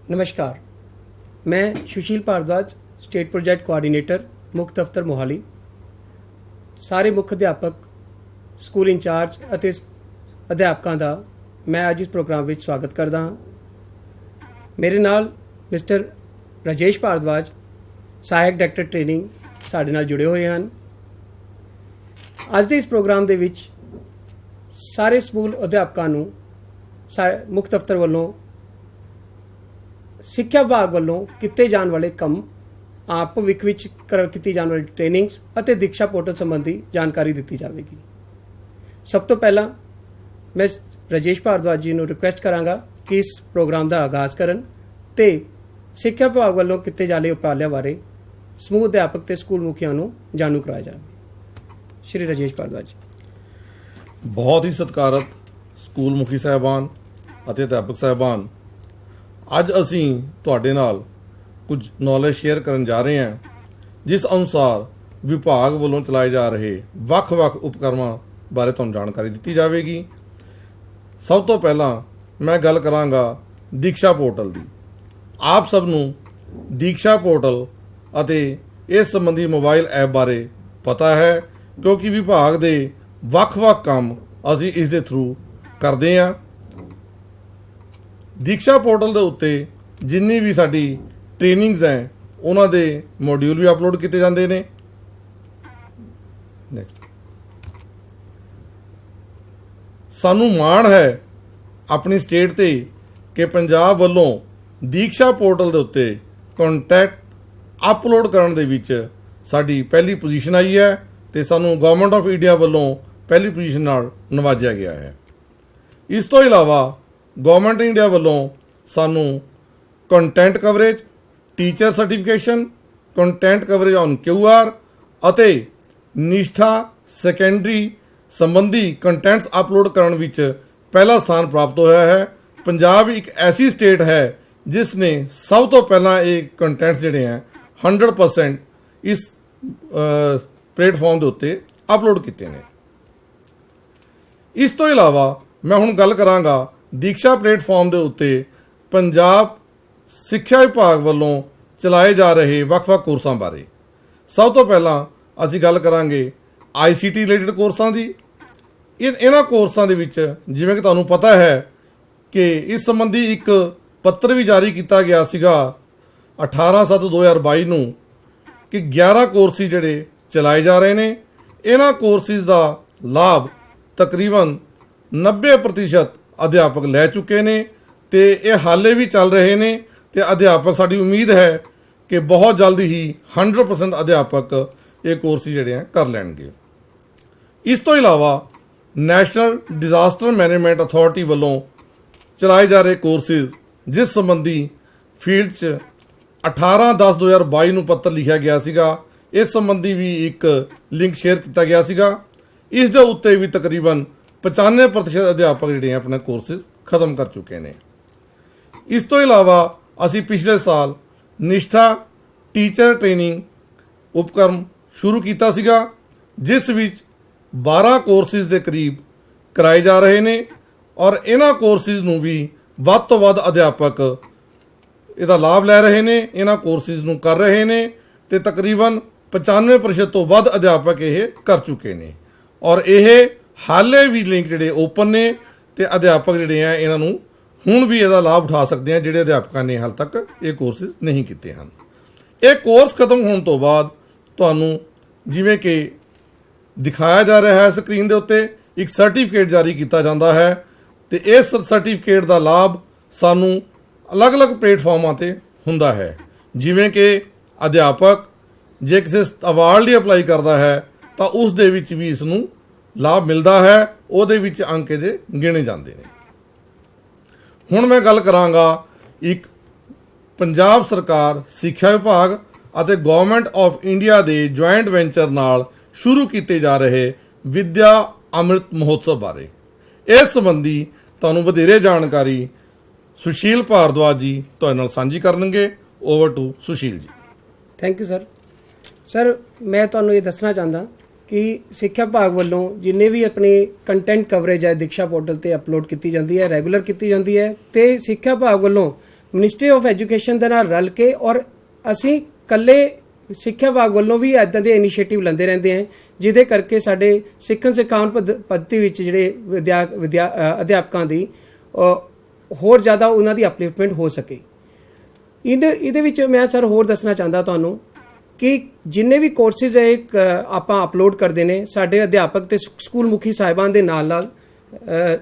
नमस्कार, मैं सुशील Bhardwaj, state project coordinator, मुख दफ्तर मोहाली। सारे मुख अध्यापक, स्कूल इंचार्ज ਅਤੇ ਅਧਿਆਪਕਾਂ ਦਾ ਮੈਂ ਅੱਜ ਇਸ ਪ੍ਰੋਗਰਾਮ ਵਿੱਚ ਸਵਾਗਤ ਕਰਦਾ ਹਾਂ। ਮੇਰੇ ਨਾਲ ਮਿਸਟਰ ਰਾਜੇਸ਼ ਭਾਰਦਵਾਜ, ਸਹਾਇਕ ਡਾਇਰੈਕਟਰ ਟ੍ਰੇਨਿੰਗ, ਸਾਡੇ ਨਾਲ ਜੁੜੇ ਹੋਏ ਹਨ। ਅੱਜ ਦੇ ਇਸ ਪ੍ਰੋਗਰਾਮ ਦੇ ਵਿੱਚ ਸਾਰੇ ਸਕੂਲ ਅਧਿਆਪਕਾਂ ਨੂੰ ਮੁੱਖ ਦਫ਼ਤਰ ਵੱਲੋਂ ਸਿੱਖਿਆ ਵਿਭਾਗ ਵੱਲੋਂ ਕੀਤੇ ਜਾਣ ਵਾਲੇ ਕੰਮ, ਭਵਿੱਖ ਵਿੱਚ ਕੀਤੀ ਜਾਣ ਵਾਲੀ ਟ੍ਰੇਨਿੰਗਸ ਅਤੇ ਦੀਕਸ਼ਾ ਪੋਰਟਲ ਸੰਬੰਧੀ ਜਾਣਕਾਰੀ ਦਿੱਤੀ ਜਾਵੇਗੀ। ਸਭ ਤੋਂ ਪਹਿਲਾਂ ਮੈਂ ਰਾਜੇਸ਼ ਭਾਰਦਵਾਜ ਜੀ ਨੂੰ ਰਿਕੁਐਸਟ ਕਰਾਂਗਾ ਕਿ ਇਸ ਪ੍ਰੋਗਰਾਮ ਦਾ ਆਗਾਜ਼ ਕਰਨ ਤੇ ਸਿੱਖਿਆ ਵਿਭਾਗ ਵੱਲੋਂ ਕੀਤੇ ਜਾ ਰਹੇ ਉਪਰਾਲਿਆਂ ਬਾਰੇ ਸਮੂਹ ਅਧਿਆਪਕ ਤੇ ਸਕੂਲ ਮੁਖੀਆਂ ਨੂੰ ਜਾਣੂ ਕਰਾਇਆ ਜਾਵੇ। ਸ਼੍ਰੀ ਰਾਜੇਸ਼ ਭਾਰਦਵਾਜ ਜੀ। ਬਹੁਤ ਹੀ ਸਤਿਕਾਰਤ ਸਕੂਲ ਮੁਖੀ ਸਾਹਿਬਾਨ ਅਤੇ ਅਧਿਆਪਕ ਸਾਹਿਬਾਨ, ਅੱਜ ਅਸੀਂ ਤੁਹਾਡੇ ਨਾਲ ਕੁਝ ਨੌਲੇਜ ਸ਼ੇਅਰ ਕਰਨ ਜਾ ਰਹੇ ਹਾਂ, ਜਿਸ ਅਨੁਸਾਰ ਵਿਭਾਗ ਵੱਲੋਂ ਚਲਾਏ ਜਾ ਰਹੇ ਵੱਖ-ਵੱਖ ਉਪਕਰਮਾਂ ਬਾਰੇ ਤੁਹਾਨੂੰ ਜਾਣਕਾਰੀ ਦਿੱਤੀ ਜਾਵੇਗੀ। ਸਭ ਤੋਂ ਪਹਿਲਾਂ ਮੈਂ ਗੱਲ ਕਰਾਂਗਾ ਦੀਕਸ਼ਾ ਪੋਰਟਲ ਦੀ। ਆਪ ਸਭ ਨੂੰ ਦੀਕਸ਼ਾ ਪੋਰਟਲ ਅਤੇ ਇਸ ਸੰਬੰਧੀ ਮੋਬਾਈਲ ਐਪ ਬਾਰੇ ਪਤਾ ਹੈ, ਕਿਉਂਕਿ ਵਿਭਾਗ ਦੇ ਵੱਖ-ਵੱਖ ਕੰਮ ਅਸੀਂ ਇਸ ਦੇ ਥਰੂ ਕਰਦੇ ਹਾਂ। ਦੀਕਸ਼ਾ ਪੋਰਟਲ ਦੇ ਉੱਤੇ ਜਿੰਨੀ ਵੀ ਸਾਡੀ ਟ੍ਰੇਨਿੰਗਸ ਹੈ, ਉਹਨਾਂ ਦੇ ਮੋਡਿਊਲ ਵੀ ਅਪਲੋਡ ਕੀਤੇ ਜਾਂਦੇ ਨੇ। ਨੈਕਸਟ, ਸਾਨੂੰ ਮਾਣ ਹੈ ਆਪਣੀ ਸਟੇਟ ਤੇ ਕਿ ਪੰਜਾਬ ਵੱਲੋਂ ਦੀਕਸ਼ਾ ਪੋਰਟਲ ਦੇ ਉੱਤੇ ਕੰਟੈਂਟ ਅਪਲੋਡ ਕਰਨ ਦੇ ਵਿੱਚ ਸਾਡੀ ਪਹਿਲੀ ਪੋਜੀਸ਼ਨ ਆਈ ਹੈ ਤੇ ਸਾਨੂੰ ਗਵਰਨਮੈਂਟ ਆਫ ਇੰਡੀਆ ਵੱਲੋਂ ਪਹਿਲੀ ਪੋਜੀਸ਼ਨ ਨਾਲ ਨਵਾਜਿਆ ਗਿਆ ਹੈ। ਇਸ ਤੋਂ ਇਲਾਵਾ ਗਵਰਨਮੈਂਟ ਇੰਡੀਆ ਵੱਲੋਂ ਸਾਨੂੰ content coverage, teacher certification, content coverage on QR ਅਤੇ ਨਿਸ਼ਠਾ ਸੈਕੰਡਰੀ ਸੰਬੰਧੀ ਕੰਟੈਂਟਸ ਅਪਲੋਡ ਕਰਨ ਵਿੱਚ ਪਹਿਲਾ ਸਥਾਨ ਪ੍ਰਾਪਤ ਹੋਇਆ ਹੈ। ਪੰਜਾਬ ਇੱਕ ਐਸੀ ਸਟੇਟ ਹੈ ਜਿਸ ਨੇ ਸਭ ਤੋਂ ਪਹਿਲਾਂ ਇਹ ਕੰਟੈਂਟਸ ਜਿਹੜੇ ਹੈ 100% ਇਸ ਪਲੇਟਫਾਰਮ ਦੇ ਉੱਤੇ ਅਪਲੋਡ ਕੀਤੇ ਨੇ। ਇਸ ਤੋਂ ਇਲਾਵਾ ਮੈਂ ਹੁਣ ਗੱਲ ਕਰਾਂਗਾ ਦੀਕਸ਼ਾ ਪਲੇਟਫਾਰਮ ਦੇ ਉੱਤੇ ਪੰਜਾਬ ਸਿੱਖਿਆ ਵਿਭਾਗ ਵੱਲੋਂ ਚਲਾਏ ਜਾ ਰਹੇ ਵੱਖ-ਵੱਖ ਕੋਰਸਾਂ ਬਾਰੇ। ਸਭ ਤੋਂ ਪਹਿਲਾਂ ਅਸੀਂ ਗੱਲ ਕਰਾਂਗੇ ICT ਰਿਲੇਟਡ ਕੋਰਸਾਂ ਦੀ। ਇਹਨਾਂ ਕੋਰਸਾਂ ਦੇ ਵਿੱਚ ਜਿਵੇਂ ਕਿ ਤੁਹਾਨੂੰ ਪਤਾ ਹੈ ਕਿ ਇਸ ਸੰਬੰਧੀ ਇੱਕ ਪੱਤਰ ਵੀ ਜਾਰੀ ਕੀਤਾ ਗਿਆ ਸੀਗਾ 18/7/2022 ਨੂੰ ਕਿ 11 ਕੋਰਸਿਸ ਜਿਹੜੇ ਚਲਾਏ ਜਾ ਰਹੇ ਨੇ। ਇਹਨਾਂ ਕੋਰਸਿਸ ਦਾ ਲਾਭ ਤਕਰੀਬਨ 90% ਅਧਿਆਪਕ ਲੈ ਚੁੱਕੇ ਨੇ ਤੇ ਇਹ ਹਾਲੇ ਵੀ ਚੱਲ ਰਹੇ ਨੇ ਤੇ ਅਧਿਆਪਕ, ਸਾਡੀ ਉਮੀਦ ਹੈ ਕਿ ਬਹੁਤ ਜਲਦੀ ਹੀ 100% ਅਧਿਆਪਕ ਇਹ ਕੋਰਸ ਜਿਹੜੇ ਕਰ ਲੈਣਗੇ। ਇਸ ਤੋਂ ਇਲਾਵਾ ਨੈਸ਼ਨਲ ਡਿਜ਼ਾਸਟਰ ਮੈਨੇਜਮੈਂਟ ਅਥਾਰਟੀ ਵੱਲੋਂ ਚਲਾਏ ਜਾ ਰਹੇ ਕੋਰਸਿਸ, ਜਿਸ ਸੰਬੰਧੀ ਫੀਲਡ 'ਚ 18/10/2022 ਨੂੰ ਪੱਤਰ ਲਿਖਿਆ ਗਿਆ ਸੀਗਾ, ਇਸ ਸੰਬੰਧੀ ਵੀ ਇੱਕ ਲਿੰਕ ਸ਼ੇਅਰ ਕੀਤਾ ਗਿਆ ਸੀਗਾ। ਇਸ ਦੇ ਉੱਤੇ ਵੀ ਤਕਰੀਬਨ 95% ਅਧਿਆਪਕ ਜਿਹੜੇ ਆਪਣੇ ਕੋਰਸਿਸ ਖਤਮ ਕਰ ਚੁੱਕੇ ਨੇ। ਇਸ ਤੋਂ ਇਲਾਵਾ ਅਸੀਂ ਪਿਛਲੇ ਸਾਲ ਨਿਸ਼ਠਾ ਟੀਚਰ ਟ੍ਰੇਨਿੰਗ ਉਪਕਰਮ ਸ਼ੁਰੂ ਕੀਤਾ ਸੀਗਾ, ਜਿਸ ਵਿੱਚ 12 ਕੋਰਸਿਸ ਦੇ ਕਰੀਬ ਕਰਾਏ ਜਾ ਰਹੇ ਨੇ ਔਰ ਇਹਨਾਂ ਕੋਰਸਿਸ ਨੂੰ ਵੀ ਵੱਧ ਤੋਂ ਵੱਧ ਅਧਿਆਪਕ ਇਹਦਾ ਲਾਭ ਲੈ ਰਹੇ ਨੇ, ਇਹਨਾਂ ਕੋਰਸਿਸ ਨੂੰ ਕਰ ਰਹੇ ਨੇ ਤੇ ਤਕਰੀਬਨ 95% ਤੋਂ ਵੱਧ ਅਧਿਆਪਕ ਇਹ ਕਰ ਚੁੱਕੇ ਨੇ ਔਰ ਇਹ ਹਾਲੇ ਵੀ ਲਿੰਕ ਜਿਹੜੇ ਓਪਨ ਨੇ ਤੇ ਅਧਿਆਪਕ ਜਿਹੜੇ ਆ ਇਹਨਾਂ ਨੂੰ ਹੁਣ ਵੀ ਇਹਦਾ ਲਾਭ ਉਠਾ ਸਕਦੇ ਆ, ਜਿਹੜੇ ਅਧਿਆਪਕਾਂ ਨੇ ਹਾਲ ਤੱਕ ਇਹ ਕੋਰਸਿਸ ਨਹੀਂ ਕੀਤੇ ਹਨ। ਇਹ ਕੋਰਸ ਖਤਮ ਹੋਣ ਤੋਂ ਬਾਅਦ ਤੁਹਾਨੂੰ ਜਿਵੇਂ ਕਿ ਦਿਖਾਇਆ ਜਾ ਰਿਹਾ ਹੈ ਸਕਰੀਨ ਦੇ ਉੱਤੇ, ਇੱਕ ਸਰਟੀਫਿਕੇਟ ਜਾਰੀ ਕੀਤਾ ਜਾਂਦਾ ਹੈ ਤੇ ਇਸ ਸਰਟੀਫਿਕੇਟ ਦਾ ਲਾਭ ਸਾਨੂੰ ਅਲੱਗ-ਅਲੱਗ ਪਲੇਟਫਾਰਮਾਂ ਤੇ ਹੁੰਦਾ ਹੈ। ਜਿਵੇਂ ਕਿ ਅਧਿਆਪਕ ਜੇ ਕਿਸੇ ਅਵਾਰਡ ਲਈ ਅਪਲਾਈ ਕਰਦਾ ਹੈ ਤਾਂ ਉਸ ਦੇ ਵਿੱਚ ਵੀ ਇਸ ਨੂੰ ਲਾਭ ਮਿਲਦਾ ਹੈ, ਉਹਦੇ ਵਿੱਚ ਅੰਕ ਇਹਦੇ ਗਿਣੇ ਜਾਂਦੇ ਨੇ। ਹੁਣ ਮੈਂ ਗੱਲ ਕਰਾਂਗਾ ਇੱਕ ਪੰਜਾਬ ਸਰਕਾਰ ਸਿੱਖਿਆ ਵਿਭਾਗ ਅਤੇ ਗਵਰਨਮੈਂਟ ਆਫ ਇੰਡੀਆ ਦੇ ਜੁਆਇੰਟ ਵੈਂਚਰ ਨਾਲ ਸ਼ੁਰੂ ਕੀਤੇ ਜਾ ਰਹੇ ਵਿਦਿਆ ਅੰਮ੍ਰਿਤ ਮਹੋਤਸਵ ਬਾਰੇ। ਇਸ ਸੰਬੰਧੀ ਤੁਹਾਨੂੰ ਵਧੇਰੇ ਜਾਣਕਾਰੀ ਸੁਸ਼ੀਲ ਭਾਰਦਵਾਜ ਜੀ ਤੁਹਾਡੇ ਨਾਲ ਸਾਂਝੀ ਕਰਨਗੇ। ਓਵਰ ਟੂ ਸੁਸ਼ੀਲ ਜੀ। Thank you sir. ਸਰ, ਮੈਂ ਤੁਹਾਨੂੰ ਇਹ ਦੱਸਣਾ ਚਾਹੁੰਦਾ कि सिक्ख्या विभाग वालों जिन्ने भी अपनी कंटेंट कवरेज है दीक्षा पोर्टल ते अपलोड की जाती है, रैगूलर की जाती है। तो सिक्ख्या विभाग वालों ਮਿਨਿਸਟਰੀ ਆਫ ਐਜੂਕੇਸ਼ਨ ਦੇ ਨਾਲ ਰਲ ਕੇ, ਔਰ ਅਸੀਂ ਇਕੱਲੇ ਸਿੱਖਿਆ ਵਿਭਾਗ ਵੱਲੋਂ ਵੀ ਇੱਦਾਂ ਦੇ ਇਨੀਸ਼ੀਏਟਿਵ ਲੈਂਦੇ ਰਹਿੰਦੇ ਹਾਂ, ਜਿਹਦੇ ਕਰਕੇ ਸਾਡੇ ਸਿੱਖਣ ਸਿਖਾਉਣ ਪੱਧਤੀ ਵਿੱਚ ਜਿਹੜੇ ਅਧਿਆਪਕਾਂ ਦੀ ਹੋਰ ਜ਼ਿਆਦਾ ਉਹਨਾਂ ਦੀ ਅਪਲਿਫਟਮੈਂਟ ਹੋ ਸਕੇ। ਇਹਦੇ ਵਿੱਚ ਮੈਂ ਸਰ ਹੋਰ ਦੱਸਣਾ ਚਾਹੁੰਦਾ ਤੁਹਾਨੂੰ ਕਿ ਜਿੰਨੇ ਵੀ ਕੋਰਸਿਸ ਹੈ ਆਪਾਂ ਅਪਲੋਡ ਕਰਦੇ ਨੇ, ਸਾਡੇ ਅਧਿਆਪਕ ਤੇ ਸਕੂਲ ਮੁਖੀ ਸਾਹਿਬਾਨ ਦੇ ਨਾਲ ਨਾਲ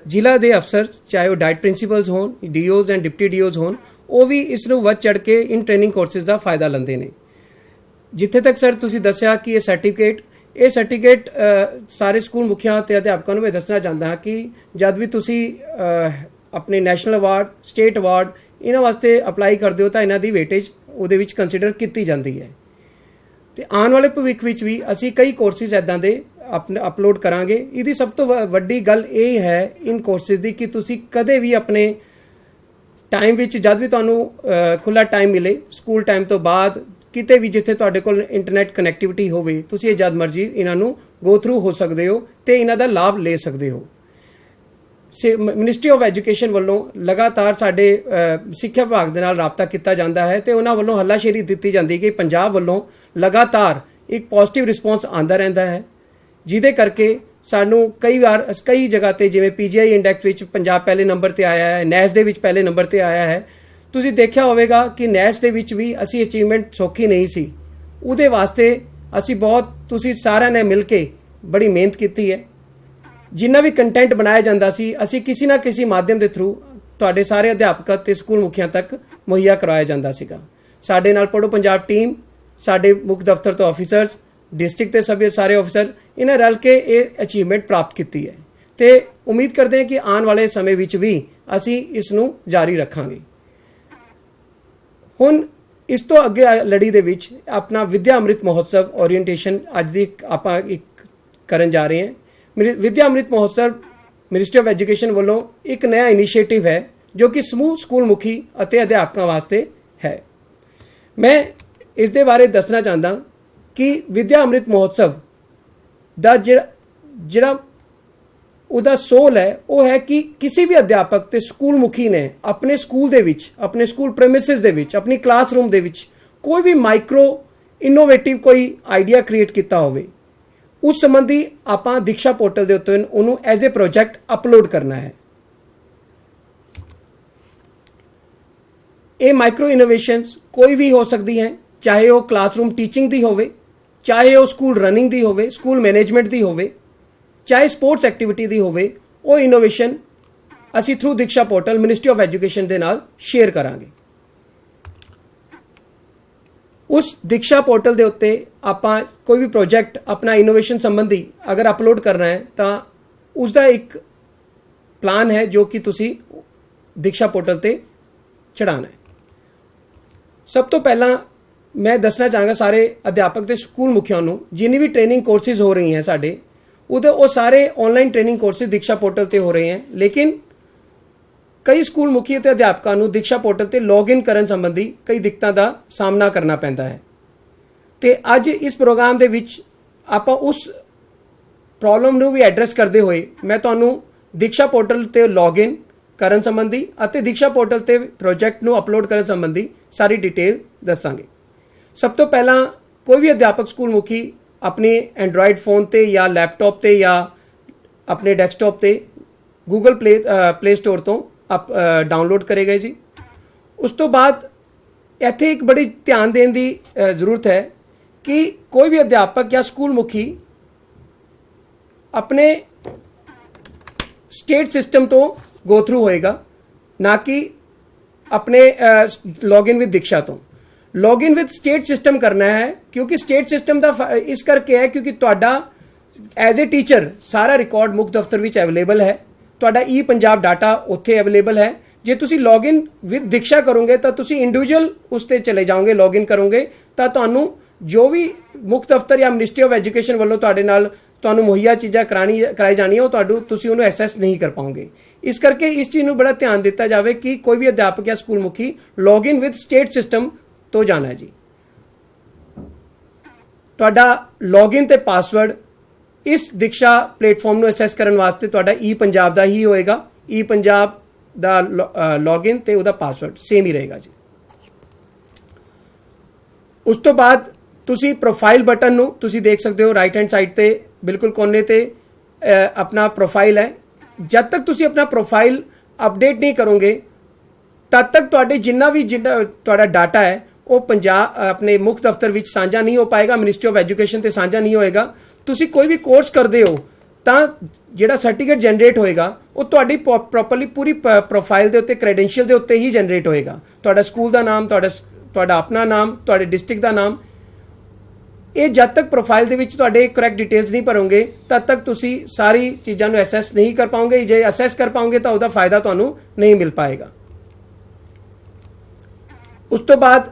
ਜ਼ਿਲ੍ਹਾ ਦੇ ਅਫਸਰ, ਚਾਹੇ ਉਹ ਡਾਇਟ ਪ੍ਰਿੰਸੀਪਲਸ ਹੋਣ, ਡੀਓਜ਼ ਐਂਡ ਡਿਪਟੀ ਡੀਓਜ਼ ਹੋਣ, ਉਹ ਵੀ ਇਸ ਨੂੰ ਵੱਧ ਚੜ੍ਹ ਕੇ ਇਨ ਟ੍ਰੇਨਿੰਗ ਕੋਰਸਿਸ ਦਾ ਫਾਇਦਾ ਲੈਂਦੇ ਨੇ। ਜਿੱਥੇ ਤੱਕ ਸਰ ਤੁਸੀਂ ਦੱਸਿਆ ਕਿ ਇਹ ਸਰਟੀਫਿਕੇਟ ਸਾਰੇ ਸਕੂਲ ਮੁਖੀਆਂ ਤੇ ਅਧਿਆਪਕਾਂ ਨੂੰ ਮੈਂ ਦੱਸਣਾ ਚਾਹੁੰਦਾ ਹਾਂ ਕਿ ਜਦ ਵੀ ਤੁਸੀਂ ਆਪਣੇ ਨੈਸ਼ਨਲ ਅਵਾਰਡ, ਸਟੇਟ ਅਵਾਰਡ ਇਹਨਾਂ ਵਾਸਤੇ ਅਪਲਾਈ ਕਰਦੇ ਹੋ ਤਾਂ ਇਹਨਾਂ ਦੀ ਵੇਟੇਜ ਉਹਦੇ ਵਿੱਚ ਕੰਸੀਡਰ ਕੀਤੀ ਜਾਂਦੀ ਹੈ। ਤੇ ਆਉਣ ਵਾਲੇ ਭਵਿੱਖ ਵਿੱਚ ਵੀ ਅਸੀਂ ਕਈ ਕੋਰਸਿਸ ਇੱਦਾਂ ਦੇ ਅਪਲੋਡ ਕਰਾਂਗੇ। ਇਹਦੀ ਸਭ ਤੋਂ ਵੱਡੀ ਗੱਲ ਇਹ ਹੈ ਇਨ ਕੋਰਸਿਸ ਦੀ ਕਿ ਤੁਸੀਂ ਕਦੇ ਵੀ ਆਪਣੇ ਟਾਈਮ ਵਿੱਚ, ਜਦ ਵੀ ਤੁਹਾਨੂੰ ਖੁੱਲ੍ਹਾ ਟਾਈਮ ਮਿਲੇ, ਸਕੂਲ ਟਾਈਮ ਤੋਂ ਬਾਅਦ, ਕਿਤੇ ਵੀ ਜਿੱਥੇ ਤੁਹਾਡੇ ਕੋਲ ਇੰਟਰਨੈਟ ਕਨੈਕਟੀਵਿਟੀ ਹੋਵੇ, ਤੁਸੀਂ ਇਹ ਜਦ ਮਰਜ਼ੀ ਇਹਨਾਂ ਨੂੰ ਗੋ ਥਰੂ ਹੋ ਸਕਦੇ ਹੋ ਤੇ ਇਹਨਾਂ ਦਾ ਲਾਭ ਲੈ ਸਕਦੇ ਹੋ। ਮਿਨਿਸਟਰੀ ਆਫ ਐਜੂਕੇਸ਼ਨ ਵੱਲੋਂ ਲਗਾਤਾਰ ਸਾਡੇ ਸਿੱਖਿਆ ਵਿਭਾਗ ਦੇ ਨਾਲ ਰਾਬਤਾ ਕੀਤਾ ਜਾਂਦਾ ਹੈ ਤੇ ਉਹਨਾਂ ਵੱਲੋਂ ਹੱਲਾਸ਼ੇਰੀ ਦਿੱਤੀ ਜਾਂਦੀ ਕਿ ਪੰਜਾਬ ਵੱਲੋਂ ਲਗਾਤਾਰ ਇੱਕ ਪੋਜ਼ਿਟਿਵ ਰਿਸਪੌਂਸ ਆਉਂਦਾ ਰਹਿੰਦਾ ਹੈ, ਜਿਹਦੇ ਕਰਕੇ ਸਾਨੂੰ ਕਈ ਜਗ੍ਹਾ ਤੇ, ਜਿਵੇਂ PGI ਇੰਡੈਕਸ ਵਿੱਚ ਪੰਜਾਬ ਪਹਿਲੇ ਨੰਬਰ ਤੇ ਆਇਆ ਹੈ, ਨੈਸ ਦੇ ਵਿੱਚ ਪਹਿਲੇ ਨੰਬਰ ਤੇ ਆਇਆ ਹੈ। ਤੁਸੀਂ ਦੇਖਿਆ ਹੋਵੇਗਾ ਕਿ ਨੈਸ ਦੇ ਵਿੱਚ ਵੀ ਅਸੀਂ ਅਚੀਵਮੈਂਟ ਸੌਖੀ ਨਹੀਂ ਸੀ, ਉਹਦੇ ਵਾਸਤੇ ਅਸੀਂ ਤੁਸੀਂ ਸਾਰਿਆਂ ਨੇ ਮਿਲ ਕੇ ਬੜੀ ਮਿਹਨਤ ਕੀਤੀ ਹੈ। ਜਿੰਨਾ ਵੀ ਕੰਟੈਂਟ ਬਣਾਇਆ ਜਾਂਦਾ ਸੀ, ਅਸੀਂ ਕਿਸੇ ਨਾ ਕਿਸੇ ਮਾਧਿਅਮ ਦੇ ਥਰੂ ਤੁਹਾਡੇ ਸਾਰੇ ਅਧਿਆਪਕਾਂ ਤੇ ਸਕੂਲ ਮੁਖੀਆਂ ਤੱਕ ਮੁਹੱਈਆ ਕਰਵਾਇਆ ਜਾਂਦਾ ਸੀਗਾ। ਸਾਡੇ ਨਾਲ ਪੜ੍ਹੋ ਪੰਜਾਬ ਟੀਮ, ਸਾਡੇ ਮੁੱਖ ਦਫ਼ਤਰ ਤੋਂ ਆਫੀਸਰਸ, ਡਿਸਟ੍ਰਿਕਟ ਦੇ ਸਾਰੇ ਆਫੀਸਰ, ਇਹਨਾਂ ਰਲ ਕੇ ਇਹ ਅਚੀਵਮੈਂਟ ਪ੍ਰਾਪਤ ਕੀਤੀ ਹੈ ਤੇ ਉਮੀਦ ਕਰਦੇ ਹਾਂ ਕਿ ਆਉਣ ਵਾਲੇ ਸਮੇਂ ਵਿੱਚ ਵੀ ਅਸੀਂ ਇਸ ਨੂੰ ਜਾਰੀ ਰੱਖਾਂਗੇ। ਹੁਣ ਇਸ ਤੋਂ ਅੱਗੇ ਲੜੀ ਦੇ ਵਿੱਚ ਆਪਣਾ ਵਿਦਿਆ ਅੰਮ੍ਰਿਤ ਮਹੋਤਸਵ ਓਰੀਐਂਟੇਸ਼ਨ ਅੱਜ ਦੀ ਆਪਾਂ ਕਰਨ ਜਾ ਰਹੇ ਹਾਂ। ਵਿਦਿਆ Amrit Mahotsav ministry of education ਵੱਲੋਂ ਇੱਕ ਨया ਇਨੀਸ਼ੀਏਟਿਵ ਹੈ ਜੋ ਕਿ ਸਮੂਹ ਸਕੂਲ ਮੁਖੀ ਅਤੇ ਅਧਿਆਪਕਾਂ ਵਾਸਤੇ ਹੈ। ਮੈਂ ਇਸ ਦੇ ਬਾਰੇ ਦੱਸਣਾ ਚਾਹੁੰਦਾ ਕਿ ਵਿਦਿਆ ਅੰਮ੍ਰਿਤ ਮਹੋਤਸਵ ਦਾ ਜਿਹੜਾ ਉਹਦਾ ਸੋਲ ਹੈ ਉਹ ਹੈ ਕਿ ਕਿਸੇ ਵੀ ਅਧਿਆਪਕ ਤੇ ਸਕੂਲ ਮੁਖੀ ਨੇ ਆਪਣੇ ਸਕੂਲ ਦੇ ਵਿੱਚ, ਆਪਣੇ ਸਕੂਲ ਪ੍ਰੈਮਿਸਿਸ ਦੇ ਵਿੱਚ, ਆਪਣੀ ਕਲਾਸਰੂਮ ਦੇ ਵਿੱਚ ਕੋਈ ਵੀ ਮਾਈਕਰੋ ਇਨੋਵੇਟਿਵ ਕੋਈ ਆਈਡੀਆ ਕ੍ਰੀਏਟ ਕੀਤਾ ਹੋਵੇ, ਉਸ ਸੰਬੰਧੀ ਆਪਾਂ ਦੀਕਸ਼ਾ ਪੋਰਟਲ ਦੇ ਉੱਤੇ ਉਹਨੂੰ ਐਜ਼ ਅ ਪ੍ਰੋਜੈਕਟ ਅਪਲੋਡ ਕਰਨਾ ਹੈ। ਇਹ ਮਾਈਕਰੋ ਇਨੋਵੇਸ਼ਨਸ ਕੋਈ ਵੀ ਹੋ ਸਕਦੀ ਹੈ, ਚਾਹੇ ਉਹ ਕਲਾਸਰੂਮ ਟੀਚਿੰਗ ਦੀ ਹੋਵੇ, ਚਾਹੇ ਉਹ ਸਕੂਲ ਰਨਿੰਗ ਦੀ ਹੋਵੇ, ਸਕੂਲ ਮੈਨੇਜਮੈਂਟ ਦੀ ਹੋਵੇ, ਚਾਹੇ ਸਪੋਰਟਸ ਐਕਟੀਵਿਟੀ ਦੀ ਹੋਵੇ। ਉਹ ਇਨੋਵੇਸ਼ਨ ਅਸੀਂ through Diksha portal ministry of education ਦੇ ਨਾਲ ਸ਼ੇਅਰ ਕਰਾਂਗੇ। ਉਸ ਦੀਕਸ਼ਾ ਪੋਰਟਲ ਦੇ ਉੱਤੇ ਆਪਾਂ ਕੋਈ ਵੀ ਪ੍ਰੋਜੈਕਟ ਆਪਣਾ ਇਨੋਵੇਸ਼ਨ ਸੰਬੰਧੀ ਅਗਰ ਅਪਲੋਡ ਕਰਨਾ ਹੈ ਤਾਂ ਉਸ ਦਾ ਇੱਕ ਪਲਾਨ ਹੈ ਜੋ ਕਿ ਤੁਸੀਂ ਦੀਕਸ਼ਾ ਪੋਰਟਲ ਤੇ ਚੜਾਉਣਾ ਹੈ। ਸਭ ਤੋਂ ਪਹਿਲਾਂ ਮੈਂ ਦੱਸਣਾ ਚਾਹਾਂਗਾ ਸਾਰੇ ਅਧਿਆਪਕ ਤੇ ਸਕੂਲ ਮੁਖੀਆਂ ਨੂੰ, ਜਿੰਨੀ ਵੀ ਟ੍ਰੇਨਿੰਗ ਕੋਰਸਿਸ ਹੋ ਰਹੀ ਹੈ ਸਾਡੇ, ਉਹ ਸਾਰੇ online training courses Diksha portal ਤੇ ਹੋ ਰਹੇ ਹਨ। ਲੇਕਿਨ ਕਈ ਸਕੂਲ ਮੁਖੀ ਅਤੇ ਅਧਿਆਪਕਾਂ ਨੂੰ ਦੀਕਸ਼ਾ ਪੋਰਟਲ ਤੇ ਲੌਗਇਨ ਕਰਨ ਸੰਬੰਧੀ ਕਈ ਦਿੱਕਤਾਂ ਦਾ ਸਾਹਮਣਾ ਕਰਨਾ ਪੈਂਦਾ ਹੈ ਤੇ ਅੱਜ ਇਸ ਪ੍ਰੋਗਰਾਮ ਦੇ ਵਿੱਚ ਆਪਾਂ ਉਸ ਪ੍ਰੋਬਲਮ ਨੂੰ ਵੀ ਐਡਰੈਸ ਕਰਦੇ ਹੋਏ ਮੈਂ ਤੁਹਾਨੂੰ ਦੀਕਸ਼ਾ ਪੋਰਟਲ ਤੇ ਲੌਗਇਨ ਕਰਨ ਸੰਬੰਧੀ ਅਤੇ ਦੀਕਸ਼ਾ ਪੋਰਟਲ ਤੇ ਪ੍ਰੋਜੈਕਟ ਨੂੰ ਅਪਲੋਡ ਕਰਨ ਸੰਬੰਧੀ ਸਾਰੀ ਡਿਟੇਲ ਦੱਸਾਂਗੇ। ਸਭ ਤੋਂ ਪਹਿਲਾਂ ਕੋਈ ਵੀ ਅਧਿਆਪਕ ਸਕੂਲ ਮੁਖੀ ਆਪਣੇ ਐਂਡਰੋਇਡ ਫੋਨ ਤੇ ਜਾਂ ਲੈਪਟਾਪ ਤੇ ਜਾਂ ਆਪਣੇ ਡੈਸਕਟਾਪ ਤੇ ਗੂਗਲ ਪਲੇ ਸਟੋਰ ਤੋਂ ਡਾਊਨਲੋਡ ਕਰੇਗਾ ਜੀ। ਉਸ ਤੋਂ ਬਾਅਦ ਇੱਥੇ ਇੱਕ ਬੜੀ ਧਿਆਨ ਦੇਣ ਦੀ ਜ਼ਰੂਰਤ ਹੈ ਕਿ ਕੋਈ ਵੀ ਅਧਿਆਪਕ ਜਾਂ ਸਕੂਲ ਮੁਖੀ ਆਪਣੇ ਸਟੇਟ ਸਿਸਟਮ ਤੋਂ ਗੋ ਥਰੂ ਹੋਏਗਾ, ਨਾ ਕਿ ਆਪਣੇ ਲੌਗਇਨ ਵਿਦ ਦੀਕਸ਼ਾ ਤੋਂ। ਲੌਗਇਨ ਵਿਦ ਸਟੇਟ ਸਿਸਟਮ ਕਰਨਾ ਹੈ ਕਿਉਂਕਿ ਸਟੇਟ ਸਿਸਟਮ ਦਾ ਇਸ ਕਰਕੇ ਹੈ ਕਿਉਂਕਿ ਤੁਹਾਡਾ ਐਜ਼ ਅ ਟੀਚਰ ਸਾਰਾ ਰਿਕਾਰਡ ਮੁੱਖ ਦਫ਼ਤਰ ਵਿੱਚ ਅਵੇਲੇਬਲ ਹੈ, ਤੁਹਾਡਾ ਪੰਜਾਬ ਡਾਟਾ ਉੱਥੇ ਅਵੇਲੇਬਲ ਹੈ। ਜੇ ਤੁਸੀਂ ਲੌਗਇਨ ਵਿਦ ਦੀਕਸ਼ਾ ਕਰੋਗੇ ਤਾਂ ਤੁਸੀਂ ਇੰਡੀਵਿਜੂਅਲ ਉਸ ਤੇ ਚਲੇ ਜਾਓਗੇ, ਲੌਗਇਨ ਕਰੋਗੇ ਤਾਂ ਤੁਹਾਨੂੰ ਜੋ ਵੀ ਮੁੱਖ ਦਫ਼ਤਰ ਜਾਂ ਮਿਨਿਸਟਰੀ ਆਫ ਐਜੂਕੇਸ਼ਨ ਵੱਲੋਂ ਤੁਹਾਨੂੰ ਮੁਹੱਈਆ ਚੀਜ਼ਾਂ ਕਰਾਈ ਜਾਣੀਆਂ ਉਹ ਤੁਸੀਂ ਉਹਨੂੰ ਐਕਸੈਸ ਨਹੀਂ ਕਰ ਪਾਓਗੇ। ਇਸ ਕਰਕੇ ਇਸ ਚੀਜ਼ ਨੂੰ ਬੜਾ ਧਿਆਨ ਦਿੱਤਾ ਜਾਵੇ ਕਿ ਕੋਈ ਵੀ ਅਧਿਆਪਕ ਜਾਂ ਸਕੂਲ ਮੁਖੀ ਲੌਗਇਨ ਵਿਦ ਸਟੇਟ ਸਿਸਟਮ ਤੋਂ ਜਾਣਾ ਹੈ ਜੀ। ਤੁਹਾਡਾ ਲੌਗਇਨ ਤੇ ਪਾਸਵਰਡ ਇਸ ਦੀਕਸ਼ਾ ਪਲੇਟਫਾਰਮ ਨੂੰ ਐਕਸੈਸ ਕਰਨ ਵਾਸਤੇ ਤੁਹਾਡਾ ਪੰਜਾਬ ਦਾ ਹੀ ਹੋਏਗਾ। ਪੰਜਾਬ ਦਾ ਲੌਗਇਨ ਤੇ ਉਹਦਾ ਪਾਸਵਰਡ ਸੇਮ ਹੀ ਰਹੇਗਾ ਜੀ। ਉਸ ਤੋਂ ਬਾਅਦ ਤੁਸੀਂ ਪ੍ਰੋਫਾਈਲ ਬਟਨ ਨੂੰ ਤੁਸੀਂ ਦੇਖ ਸਕਦੇ ਹੋ ਰਾਈਟ ਹੈਂਡ ਸਾਈਡ ਤੇ ਬਿਲਕੁਲ ਕੋਨੇ ਤੇ ਆਪਣਾ ਪ੍ਰੋਫਾਈਲ ਹੈ। ਜਦ ਤੱਕ ਤੁਸੀਂ ਆਪਣਾ ਪ੍ਰੋਫਾਈਲ ਅਪਡੇਟ ਨਹੀਂ ਕਰੋਗੇ ਤਦ ਤੱਕ ਤੁਹਾਡੇ ਜਿੰਨਾ ਤੁਹਾਡਾ ਡਾਟਾ ਹੈ ਉਹ ਪੰਜਾਬ ਆਪਣੇ ਮੁੱਖ ਦਫ਼ਤਰ ਵਿੱਚ ਸਾਂਝਾ ਨਹੀਂ ਹੋ ਪਾਏਗਾ, ਮਿਨਿਸਟਰੀ ਆਫ ਐਜੂਕੇਸ਼ਨ ਤੇ ਸਾਂਝਾ ਨਹੀਂ ਹੋਏਗਾ। ਤੁਸੀਂ ਕੋਈ ਵੀ ਕੋਰਸ ਕਰਦੇ ਹੋ ਤਾਂ ਜਿਹੜਾ ਸਰਟੀਫਿਕੇਟ ਜਨਰੇਟ ਹੋਏਗਾ ਉਹ ਤੁਹਾਡੀ ਪ੍ਰੋਪਰਲੀ ਪੂਰੀ ਪ੍ਰੋਫਾਈਲ ਦੇ ਉੱਤੇ ਕ੍ਰੈਡੈਂਸ਼ੀਅਲ ਦੇ ਉੱਤੇ ਹੀ ਜਨਰੇਟ ਹੋਏਗਾ। ਤੁਹਾਡਾ ਸਕੂਲ ਦਾ ਨਾਮ, ਤੁਹਾਡਾ ਆਪਣਾ ਨਾਮ, ਤੁਹਾਡੇ ਡਿਸਟ੍ਰਿਕਟ ਦਾ ਨਾਮ, ਇਹ ਜਦ ਤੱਕ ਪ੍ਰੋਫਾਈਲ ਦੇ ਵਿੱਚ ਤੁਹਾਡੇ ਕਰੈਕਟ ਡਿਟੇਲਸ ਨਹੀਂ ਭਰੋਗੇ ਤਦ ਤੱਕ ਤੁਸੀਂ ਸਾਰੀ ਚੀਜ਼ਾਂ ਨੂੰ ਅਸੈਸ ਨਹੀਂ ਕਰ ਪਾਓਗੇ। ਜੇ ਅਸੈਸ ਕਰ ਪਾਓਗੇ ਤਾਂ ਉਹਦਾ ਫਾਇਦਾ ਤੁਹਾਨੂੰ ਨਹੀਂ ਮਿਲ ਪਾਏਗਾ। ਉਸ ਤੋਂ ਬਾਅਦ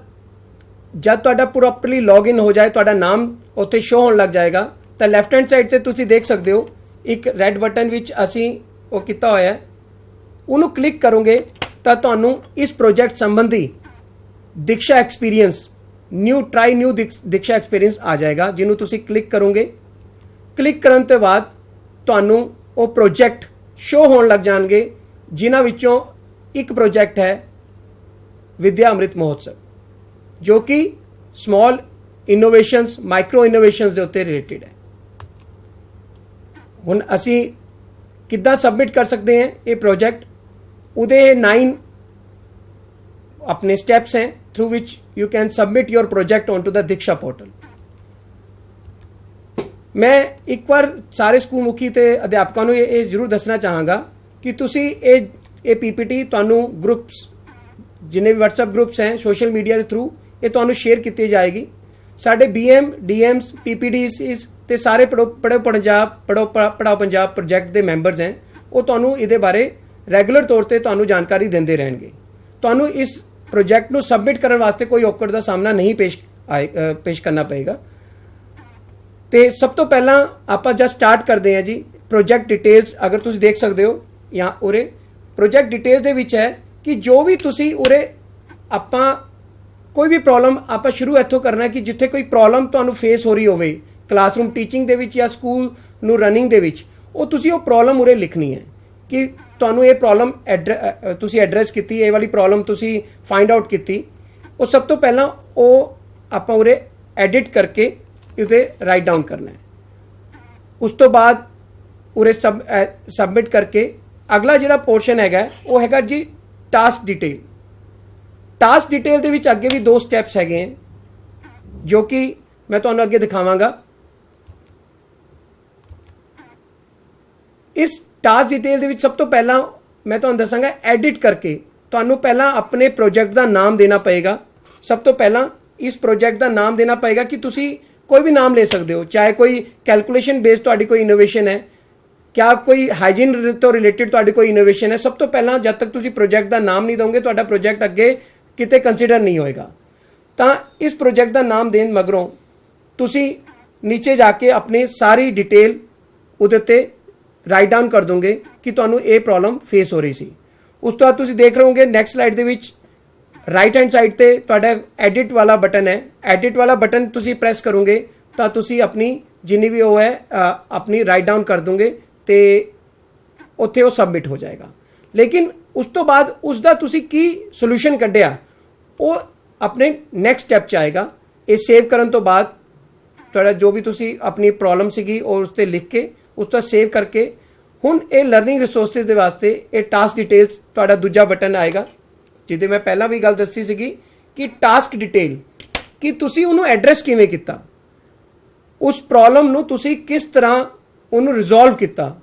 ਜਦ ਤੁਹਾਡਾ ਪ੍ਰੋਪਰਲੀ ਲੌਗਇਨ ਹੋ ਜਾਏ, ਤੁਹਾਡਾ ਨਾਮ ਉੱਥੇ ਸ਼ੋ ਹੋਣ ਲੱਗ ਜਾਏਗਾ ਤਾਂ ਲੈਫਟ ਹੈਂਡ ਸਾਈਡ ਤੇ ਤੁਸੀਂ ਦੇਖ ਸਕਦੇ ਹੋ ਇੱਕ ਰੈੱਡ ਬਟਨ ਵਿੱਚ ਅਸੀਂ ਉਹ ਕੀਤਾ ਹੋਇਆ ਹੈ, ਉਹਨੂੰ ਕਲਿੱਕ ਕਰੋਗੇ ਤਾਂ ਤੁਹਾਨੂੰ ਇਸ ਪ੍ਰੋਜੈਕਟ ਸੰਬੰਧੀ Diksha experience new Diksha experience ਆ ਜਾਏਗਾ, ਜਿਹਨੂੰ ਤੁਸੀਂ ਕਲਿੱਕ ਕਰੋਗੇ। ਕਲਿੱਕ ਕਰਨ ਤੋਂ ਬਾਅਦ ਤੁਹਾਨੂੰ ਉਹ ਪ੍ਰੋਜੈਕਟ ਸ਼ੋ ਹੋਣ ਲੱਗ ਜਾਣਗੇ, ਜਿਨ੍ਹਾਂ ਵਿੱਚੋਂ ਇੱਕ ਪ੍ਰੋਜੈਕਟ ਹੈ ਵਿਦਿਆ ਅੰਮ੍ਰਿਤ ਮਹੋਤਸਵ, ਜੋ ਕਿ ਸਮਾਲ ਇਨੋਵੇਸ਼ਨਸ, ਮਾਈਕਰੋ ਇਨੋਵੇਸ਼ਨਸ ਦੇ ਉੱਤੇ ਰਿਲੇਟਡ ਹੈ। ਹੁਣ ਅਸੀਂ ਕਿੱਦਾਂ ਸਬਮਿਟ ਕਰ ਸਕਦੇ ਹਾਂ ਇਹ ਪ੍ਰੋਜੈਕਟ? ਉਹਦੇ 9 अपने स्टेप्स हैं through which you can submit your project on to the Diksha portal. मैं एक बार सारे स्कूल मुखी ते अध्यापकों को ये जरूर दसना चाहांगा कि तुसी ये पीपीटी तुहानू ग्रुप्स जिन्हें भी व्हाट्सएप ग्रुप्स हैं सोशल मीडिया के थ्रू ये तुहानू शेयर की जाएगी। साडे BM DMs PPDs ते सारे पढ़ाओ पंजाब प्रोजेक्ट के मैंबर्स हैं, वो तुहानू इहदे बारे रैगूलर तौर पर तुहानू जानकारी देंदे रहणगे। तुहानू इस प्रोजेक्ट ਨੂੰ सबमिट ਕਰਨ ਵਾਸਤੇ ਕੋਈ ਔਕੜ ਦਾ ਸਾਹਮਣਾ ਨਹੀਂ ਪੇਸ਼ ਕਰਨਾ ਪਏਗਾ। ਤੇ ਸਭ ਤੋਂ ਪਹਿਲਾਂ ਆਪਾਂ ਜਸਟ ਸਟਾਰਟ ਕਰਦੇ ਹਾਂ ਜੀ। ਪ੍ਰੋਜੈਕਟ ਡਿਟੇਲਸ ਅਗਰ ਤੁਸੀਂ ਦੇਖ ਸਕਦੇ ਹੋ ਜਾਂ ਉਰੇ ਪ੍ਰੋਜੈਕਟ ਡਿਟੇਲਸ ਦੇ ਵਿੱਚ ਹੈ ਕਿ ਜੋ ਵੀ ਤੁਸੀਂ ਉਰੇ ਆਪਾਂ ਕੋਈ ਵੀ ਪ੍ਰੋਬਲਮ ਆਪਾਂ ਸ਼ੁਰੂ ਇੱਥੋਂ ਕਰਨਾ ਕਿ ਜਿੱਥੇ ਕੋਈ ਪ੍ਰੋਬਲਮ ਤੁਹਾਨੂੰ ਫੇਸ ਹੋ ਰਹੀ ਹੋਵੇ ਕਲਾਸਰੂਮ ਟੀਚਿੰਗ ਦੇ ਵਿੱਚ ਜਾਂ ਸਕੂਲ ਨੂੰ ਰਨਿੰਗ ਦੇ ਵਿੱਚ, ਉਹ ਤੁਸੀਂ ਉਹ ਪ੍ਰੋਬਲਮ ਉਰੇ ਲਿਖਣੀ ਹੈ ਕਿ ਤੁਹਾਨੂੰ ਇਹ ਪ੍ਰੋਬਲਮ ਤੁਸੀਂ ਐਡਰੈਸ ਕੀਤੀ, ਇਹ ਵਾਲੀ ਪ੍ਰੋਬਲਮ ਤੁਸੀਂ ਫਾਈਂਡ ਆਊਟ ਕੀਤੀ। ਉਹ ਸਭ ਤੋਂ ਪਹਿਲਾਂ ਉਹ ਆਪਾਂ ਉਰੇ ਐਡਿਟ ਕਰਕੇ ਉਹਦੇ ਰਾਈਟ ਡਾਊਨ ਕਰਨਾ ਹੈ। ਉਸ ਤੋਂ ਬਾਅਦ ਉਰੇ ਸਬਮਿਟ ਕਰਕੇ ਅਗਲਾ ਜਿਹੜਾ ਪੋਰਸ਼ਨ ਹੈਗਾ ਉਹ ਹੈਗਾ ਜੀ ਟਾਸਕ ਡਿਟੇਲ। ਟਾਸਕ ਡਿਟੇਲ ਦੇ ਵਿੱਚ ਅੱਗੇ ਵੀ 2 ਸਟੈਪਸ ਹੈਗੇ ਹੈ ਜੋ ਕਿ ਮੈਂ ਤੁਹਾਨੂੰ ਅੱਗੇ ਦਿਖਾਵਾਂਗਾ। ਇਸ ਟਾਸਕ ਡਿਟੇਲ ਦੇ ਵਿੱਚ ਸਭ ਤੋਂ ਪਹਿਲਾਂ ਮੈਂ ਤੁਹਾਨੂੰ ਦੱਸਾਂਗਾ ਐਡਿਟ ਕਰਕੇ ਤੁਹਾਨੂੰ ਪਹਿਲਾਂ ਆਪਣੇ ਪ੍ਰੋਜੈਕਟ ਦਾ ਨਾਮ ਦੇਣਾ ਪਏਗਾ। ਸਭ ਤੋਂ ਪਹਿਲਾਂ ਇਸ ਪ੍ਰੋਜੈਕਟ ਦਾ ਨਾਮ ਦੇਣਾ ਪਏਗਾ ਕਿ ਤੁਸੀਂ ਕੋਈ ਵੀ ਨਾਮ ਲੈ ਸਕਦੇ ਹੋ, ਚਾਹੇ ਕੋਈ ਕੈਲਕੂਲੇਸ਼ਨ ਬੇਸਡ ਤੁਹਾਡੀ ਕੋਈ ਇਨੋਵੇਸ਼ਨ ਹੈ, क्या कोई हाइजीन तो रिलेटेड ਤੁਹਾਡੀ ਕੋਈ ਇਨੋਵੇਸ਼ਨ ਹੈ। ਸਭ ਤੋਂ ਪਹਿਲਾਂ ਜਦ ਤੱਕ ਤੁਸੀਂ ਪ੍ਰੋਜੈਕਟ ਦਾ ਨਾਮ ਨਹੀਂ ਦੋਗੇ ਤੁਹਾਡਾ ਪ੍ਰੋਜੈਕਟ ਅੱਗੇ ਕਿਤੇ ਕੰਸੀਡਰ ਨਹੀਂ ਹੋਏਗਾ। ਤਾਂ ਇਸ ਪ੍ਰੋਜੈਕਟ ਦਾ ਨਾਮ ਦੇਣ ਮਗਰੋਂ ਤੁਸੀਂ ਨੀਚੇ ਜਾ ਕੇ ਆਪਣੀ ਸਾਰੀ ਡਿਟੇਲ ਉਹਦੇ ਉੱਤੇ ਰਾਈਟ ਡਾਊਨ ਕਰ ਦੋਗੇ ਕਿ ਤੁਹਾਨੂੰ ਇਹ ਪ੍ਰੋਬਲਮ ਫੇਸ ਹੋ ਰਹੀ ਸੀ। ਉਸ ਤੋਂ ਬਾਅਦ ਤੁਸੀਂ ਦੇਖ ਰਹੇ ਹੋਗੇ ਨੈਕਸਟ ਸਲਾਈਡ ਦੇ ਵਿੱਚ ਰਾਈਟ ਹੈਂਡ ਸਾਈਡ ਤੇ ਤੁਹਾਡਾ ਐਡਿਟ ਵਾਲਾ ਬਟਨ ਹੈ। ਐਡਿਟ ਵਾਲਾ ਬਟਨ ਤੁਸੀਂ ਪ੍ਰੈਸ ਕਰੋਗੇ ਤਾਂ ਤੁਸੀਂ ਆਪਣੀ ਜਿੰਨੀ ਵੀ ਉਹ ਹੈ ਆਪਣੀ ਰਾਈਟ ਡਾਊਨ ਕਰ ਦੋਗੇ ਤੇ ਉੱਥੇ ਉਹ ਸਬਮਿਟ ਹੋ ਜਾਏਗਾ। ਲੇਕਿਨ ਉਸ ਤੋਂ ਬਾਅਦ ਉਸ ਦਾ ਤੁਸੀਂ ਕੀ ਸੋਲੂਸ਼ਨ ਕੱਢਿਆ ਉਹ ਆਪਣੇ ਨੈਕਸਟ ਸਟੈਪ 'ਚ ਆਏਗਾ। ਇਹ ਸੇਵ ਕਰਨ ਤੋਂ ਬਾਅਦ ਤੁਹਾਡਾ ਜੋ ਵੀ ਤੁਸੀਂ ਆਪਣੀ ਪ੍ਰੋਬਲਮ ਸੀਗੀ ਉਹ ਉਸ 'ਤੇ ਲਿਖ ਕੇ ਉਸ ਤੋਂ ਸੇਵ ਕਰਕੇ ਹੁਣ ਇਹ ਲਰਨਿੰਗ ਰਿਸੋਰਸਿਸ ਦੇ ਵਾਸਤੇ ਇਹ ਟਾਸਕ ਡਿਟੇਲਸ ਤੁਹਾਡਾ ਦੂਜਾ ਬਟਨ ਆਏਗਾ, ਜਿਹਦੇ ਮੈਂ ਪਹਿਲਾਂ ਵੀ ਗੱਲ ਦੱਸੀ ਸੀਗੀ ਕਿ ਟਾਸਕ ਡਿਟੇਲ ਕਿ ਤੁਸੀਂ ਉਹਨੂੰ ਐਡਰੈਸ ਕਿਵੇਂ ਕੀਤਾ, ਉਸ ਪ੍ਰੋਬਲਮ ਨੂੰ ਤੁਸੀਂ ਕਿਸ ਤਰ੍ਹਾਂ ਉਹਨੂੰ ਰਿਜ਼ੋਲਵ ਕੀਤਾ,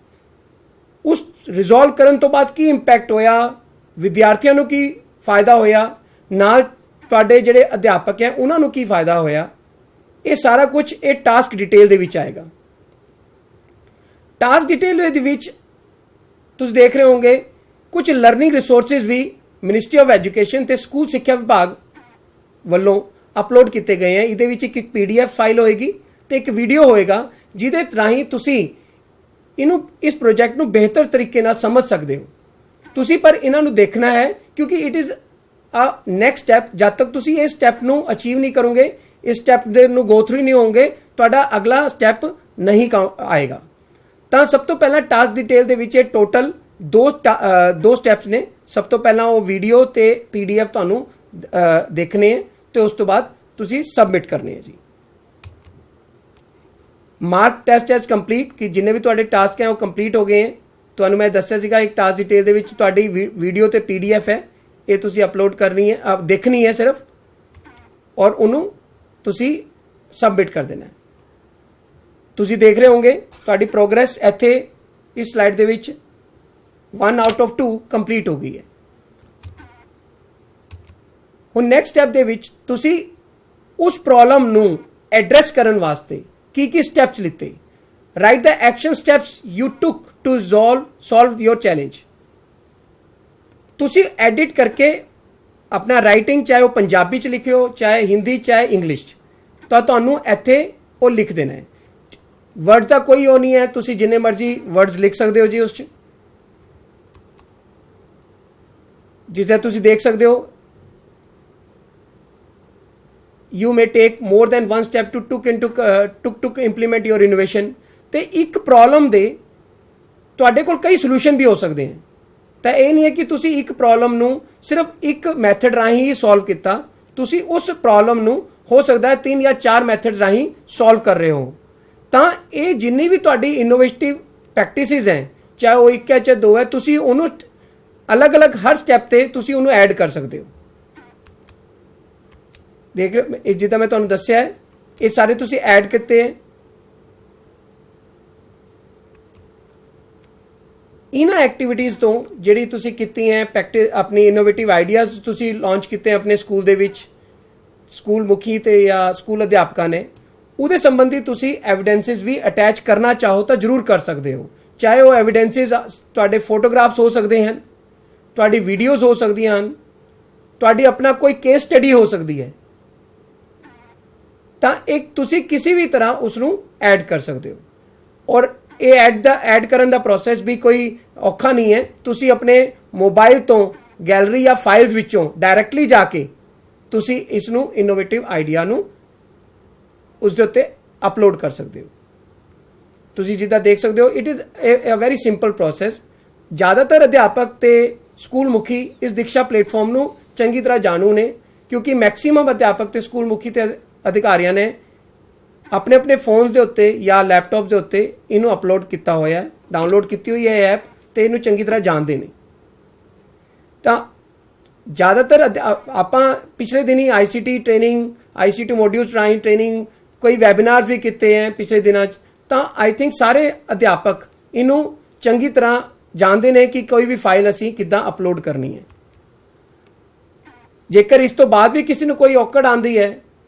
ਉਸ ਰਿਜ਼ੋਲਵ ਕਰਨ ਤੋਂ ਬਾਅਦ ਕੀ ਇੰਪੈਕਟ ਹੋਇਆ, ਵਿਦਿਆਰਥੀਆਂ ਨੂੰ ਕੀ ਫਾਇਦਾ ਹੋਇਆ, ਨਾਲ ਤੁਹਾਡੇ ਜਿਹੜੇ ਅਧਿਆਪਕ ਹੈ ਉਹਨਾਂ ਨੂੰ ਕੀ ਫਾਇਦਾ ਹੋਇਆ, ਇਹ ਸਾਰਾ ਕੁਝ ਇਹ ਟਾਸਕ ਡਿਟੇਲ ਦੇ ਵਿੱਚ ਆਏਗਾ। ਟਾਸਕ ਡਿਟੇਲ ਦੇ ਵਿੱਚ ਤੁਸੀਂ ਦੇਖ ਰਹੇ ਹੋਗੇ ਕੁਝ ਲਰਨਿੰਗ ਰਿਸੋਰਸਿਸ ਵੀ ਮਿਨਿਸਟਰੀ ਆਫ ਐਜੂਕੇਸ਼ਨ ਤੇ ਸਕੂਲ ਸਿੱਖਿਆ ਵਿਭਾਗ ਵੱਲੋਂ ਅਪਲੋਡ ਕੀਤੇ ਗਏ ਹੈ। ਇਹਦੇ ਵਿੱਚ ਇੱਕ PDF ਫਾਈਲ ਹੋਏਗੀ ਤੇ ਇੱਕ ਵੀਡੀਓ ਹੋਏਗਾ ਜਿਹਦੇ ਰਾਹੀਂ ਤੁਸੀਂ ਇਸ ਪ੍ਰੋਜੈਕਟ ਨੂੰ ਬਿਹਤਰ ਤਰੀਕੇ ਨਾਲ ਸਮਝ ਸਕਦੇ ਹੋ। ਤੁਸੀਂ ਪਰ ਇਹਨਾਂ ਨੂੰ ਦੇਖਣਾ ਹੈ ਕਿਉਂਕਿ it is a next step. ਜਦ ਤੱਕ ਤੁਸੀਂ ਇਸ ਸਟੈਪ ਨੂੰ ਅਚੀਵ ਨਹੀਂ ਕਰੋਗੇ, ਇਸ ਸਟੈਪ ਦੇ ਨੂੰ ਗੋ ਥਰੂ ਨਹੀਂ ਹੋਵੋਗੇ, ਤੁਹਾਡਾ ਅਗਲਾ ਸਟੈਪ ਨਹੀਂ ਆਏਗਾ। ਤਾਂ ਸਭ ਤੋਂ ਪਹਿਲਾਂ ਟਾਸਕ ਡਿਟੇਲ ਦੇ ਵਿੱਚ ਇਹ ਟੋਟਲ ਦੋ ਸਟੈਪਸ ਨੇ। ਸਭ ਤੋਂ ਪਹਿਲਾਂ ਉਹ ਵੀਡੀਓ ਤੇ PDF ਤੁਹਾਨੂੰ ਦੇਖਣੇ ਹੈ ਤੇ ਉਸ ਤੋਂ ਬਾਅਦ ਤੁਸੀਂ ਸਬਮਿਟ ਕਰਨੇ ਹੈ ਜੀ। ਮਾਰਕ ਟੈਸਟ ਐਜ਼ ਕੰਪਲੀਟ ਕਿ ਜਿੰਨੇ ਵੀ ਤੁਹਾਡੇ ਟਾਸਕ ਹੈ ਉਹ ਕੰਪਲੀਟ ਹੋ ਗਏ ਹੈ। ਤੁਹਾਨੂੰ ਮੈਂ ਦੱਸਿਆ ਸੀਗਾ ਇੱਕ ਟਾਸਕ ਡਿਟੇਲ ਦੇ ਵਿੱਚ ਤੁਹਾਡੀ ਵੀਡੀਓ ਤੇ PDF ਹੈ, ਇਹ ਤੁਸੀਂ ਅਪਲੋਡ ਕਰਨੀ ਹੈ, ਆਪ ਦੇਖਣੀ ਹੈ ਸਿਰਫ, ਔਰ ਉਹਨੂੰ ਤੁਸੀਂ ਸਬਮਿਟ ਕਰ ਦੇਣਾ ਹੈ। ਤੁਸੀਂ ਦੇਖ ਰਹੇ ਹੋਵੋਗੇ ਤੁਹਾਡੀ ਪ੍ਰੋਗਰੈਸ ਇੱਥੇ ਇਸ ਸਲਾਈਡ ਦੇ ਵਿੱਚ 1 ਆਊਟ ਆਫ 2 ਕੰਪਲੀਟ ਹੋ ਗਈ ਹੈ। ਹੁਣ ਨੈਕਸਟ ਸਟੈਪ ਦੇ ਵਿੱਚ ਤੁਸੀਂ ਉਸ ਪ੍ਰੋਬਲਮ ਨੂੰ ਐਡਰੈਸ ਕਰਨ ਵਾਸਤੇ ਕੀ ਸਟੈਪਸ ਲਿੱਤੇ। Write the action steps you took to solve your challenge. ਤੁਸੀਂ ਐਡਿਟ ਕਰਕੇ ਆਪਣਾ ਰਾਈਟਿੰਗ ਚਾਹੇ ਉਹ ਪੰਜਾਬੀ ਚ ਲਿਖਿਓ, ਚਾਹੇ ਹਿੰਦੀ, ਚਾਹੇ ਇੰਗਲਿਸ਼ ਚ, ਤਾਂ ਤੁਹਾਨੂੰ ਇੱਥੇ ਉਹ ਲਿਖ ਦੇਣਾ ਹੈ। ਵਰਡ ਦਾ ਕੋਈ ਉਹ ਨਹੀਂ ਹੈ, ਤੁਸੀਂ ਜਿੰਨੇ ਮਰਜ਼ੀ ਵਰਡਸ ਲਿਖ ਸਕਦੇ ਹੋ ਜੀ ਉਸ ਚ। ਜਿੱਦਾਂ ਤੁਸੀਂ ਦੇਖ ਸਕਦੇ ਹੋ you may take more than one step to implement your innovation। ਤੇ ਇੱਕ ਪ੍ਰੋਬਲਮ ਦੇ ਤੁਹਾਡੇ ਕੋਲ ਕਈ ਸੋਲੂਸ਼ਨ ਵੀ ਹੋ ਸਕਦੇ ਹਨ। ਤਾਂ ਇਹ ਨਹੀਂ ਹੈ ਕਿ ਤੁਸੀਂ ਇੱਕ ਪ੍ਰੋਬਲਮ ਨੂੰ ਸਿਰਫ ਇੱਕ ਮੈਥਡ ਰਾਹੀਂ ਹੀ ਸੋਲਵ ਕੀਤਾ, ਤੁਸੀਂ ਉਸ ਪ੍ਰੋਬਲਮ ਨੂੰ ਹੋ ਸਕਦਾ ਹੈ 3 ਜਾਂ 4 ਮੈਥਡ ਰਾਹੀਂ ਸੋਲਵ ਕਰ ਰਹੇ ਹੋ। ਤਾਂ ਇਹ ਜਿੰਨੀ ਵੀ ਤੁਹਾਡੀ ਇਨੋਵੇਟਿਵ ਪ੍ਰੈਕਟਿਸਿਸ ਹੈ, ਚਾਹੇ ਉਹ 1 ਹੈ ਚਾਹੇ 2 ਹੈ, ਤੁਸੀਂ ਉਹਨੂੰ ਅਲੱਗ-ਅਲੱਗ ਹਰ ਸਟੈਪ ਤੇ ਤੁਸੀਂ ਉਹਨੂੰ ਐਡ ਕਰ ਸਕਦੇ ਹੋ। ਦੇਖ ਰਹੇ ਜਿੱਦਾਂ ਮੈਂ ਤੁਹਾਨੂੰ ਦੱਸਿਆ ਹੈ, ਇਹ ਸਾਰੇ ਤੁਸੀਂ ਐਡ ਕੀਤੇ ਹੈ। ਇਹਨਾਂ ਐਕਟੀਵਿਟੀਜ਼ ਤੋਂ ਜਿਹੜੀ ਤੁਸੀਂ ਕੀਤੀ ਹੈ ਪ੍ਰੈਕਟਿਸ, ਆਪਣੀ ਇਨੋਵੇਟਿਵ ਆਈਡੀਆਜ਼ ਤੁਸੀਂ ਲਾਂਚ ਕੀਤੇ ਆਪਣੇ ਸਕੂਲ ਦੇ ਵਿੱਚ, ਸਕੂਲ ਮੁਖੀ ਤੇ ਜਾਂ ਸਕੂਲ ਅਧਿਆਪਕਾਂ ਨੇ, ਉਹਦੇ ਸੰਬੰਧੀ ਤੁਸੀਂ ਐਵੀਡੈਂਸਿਸ ਵੀ ਅਟੈਚ ਕਰਨਾ ਚਾਹੋ ਤਾਂ ਜ਼ਰੂਰ ਕਰ ਸਕਦੇ ਹੋ। ਚਾਹੇ ਉਹ ਐਵੀਡੈਂਸਿਸ ਤੁਹਾਡੇ ਫੋਟੋਗ੍ਰਾਫਸ ਹੋ ਸਕਦੇ ਹਨ, ਤੁਹਾਡੀ ਵੀਡੀਓਜ਼ ਹੋ ਸਕਦੀਆਂ ਹਨ, ਤੁਹਾਡੀ ਆਪਣਾ ਕੋਈ ਕੇਸ ਸਟੱਡੀ ਹੋ ਸਕਦੀ ਹੈ। ਤਾਂ ਇੱਕ ਤੁਸੀਂ ਕਿਸੇ ਵੀ ਤਰ੍ਹਾਂ ਉਸ ਨੂੰ ਐਡ ਕਰ ਸਕਦੇ ਹੋ। ਔਰ ਇਹ ਐਡ ਕਰਨ ਦਾ ਪ੍ਰੋਸੈਸ ਵੀ ਕੋਈ ਔਖਾ ਨਹੀਂ ਹੈ। ਤੁਸੀਂ ਆਪਣੇ ਮੋਬਾਈਲ ਤੋਂ ਗੈਲਰੀ ਜਾਂ ਫਾਈਲਸ ਵਿੱਚੋਂ ਡਾਇਰੈਕਟਲੀ ਜਾ ਕੇ ਤੁਸੀਂ ਇਸ ਨੂੰ ਇਨੋਵੇਟਿਵ ਆਈਡੀਆ ਨੂੰ ਉਸ ਦੇ ਉੱਤੇ ਅਪਲੋਡ ਕਰ ਸਕਦੇ ਹੋ। ਤੁਸੀਂ ਜਿੱਦਾਂ ਦੇਖ ਸਕਦੇ ਹੋ, it is a very simple process. ਜ਼ਿਆਦਾਤਰ ਅਧਿਆਪਕ ਤੇ ਸਕੂਲ ਮੁਖੀ ਇਸ ਦੀਕਸ਼ਾ ਪਲੇਟਫਾਰਮ ਨੂੰ ਚੰਗੀ ਤਰ੍ਹਾਂ ਜਾਣੂ ਨੇ, ਕਿਉਂਕਿ ਮੈਕਸਿਮਮ ਅਧਿਆਪਕ ਤੇ ਸਕੂਲ ਮੁਖੀ ਤੇ ਅਧਿਕਾਰੀਆਂ ਨੇ ਆਪਣੇ ਆਪਣੇ ਫੋਨਸ ਦੇ ਉੱਤੇ ਜਾਂ ਲੈਪਟਾਪ ਦੇ ਉੱਤੇ ਇਹਨੂੰ ਅਪਲੋਡ ਕੀਤਾ ਹੋਇਆ ਹੈ, ਡਾਊਨਲੋਡ ਕੀਤੀ ਹੋਈ ਹੈ ਐਪ, ਤੇ ਇਹਨੂੰ ਚੰਗੀ ਤਰ੍ਹਾਂ ਜਾਣਦੇ ਨੇ। ਤਾਂ ਜ਼ਿਆਦਾਤਰ ਆਪਾਂ ਪਿਛਲੇ ਦਿਨੀ ICT ਟ੍ਰੇਨਿੰਗ, ICT ਮੋਡਿਊਲਸ ਰਾਹੀਂ ਟ੍ਰੇਨਿੰਗ, ਕੋਈ ਵੈਬਿਨਾਰ ਵੀ ਕੀਤੇ ਹੈ ਪਿਛਲੇ ਦਿਨਾਂ 'ਚ। ਤਾਂ ਆਈ ਥਿੰਕ ਸਾਰੇ ਅਧਿਆਪਕ ਇਹਨੂੰ ਚੰਗੀ ਤਰ੍ਹਾਂ ਜਾਣਦੇ ਨੇ ਕਿ ਕੋਈ ਵੀ ਫਾਈਲ ਅਸੀਂ ਕਿੱਦਾਂ ਅਪਲੋਡ ਕਰਨੀ ਹੈ। ਜੇਕਰ ਇਸ ਤੋਂ ਬਾਅਦ ਵੀ ਕਿਸੇ ਨੂੰ ਕੋਈ ਔਕੜ ਆਉਂਦੀ ਹੈ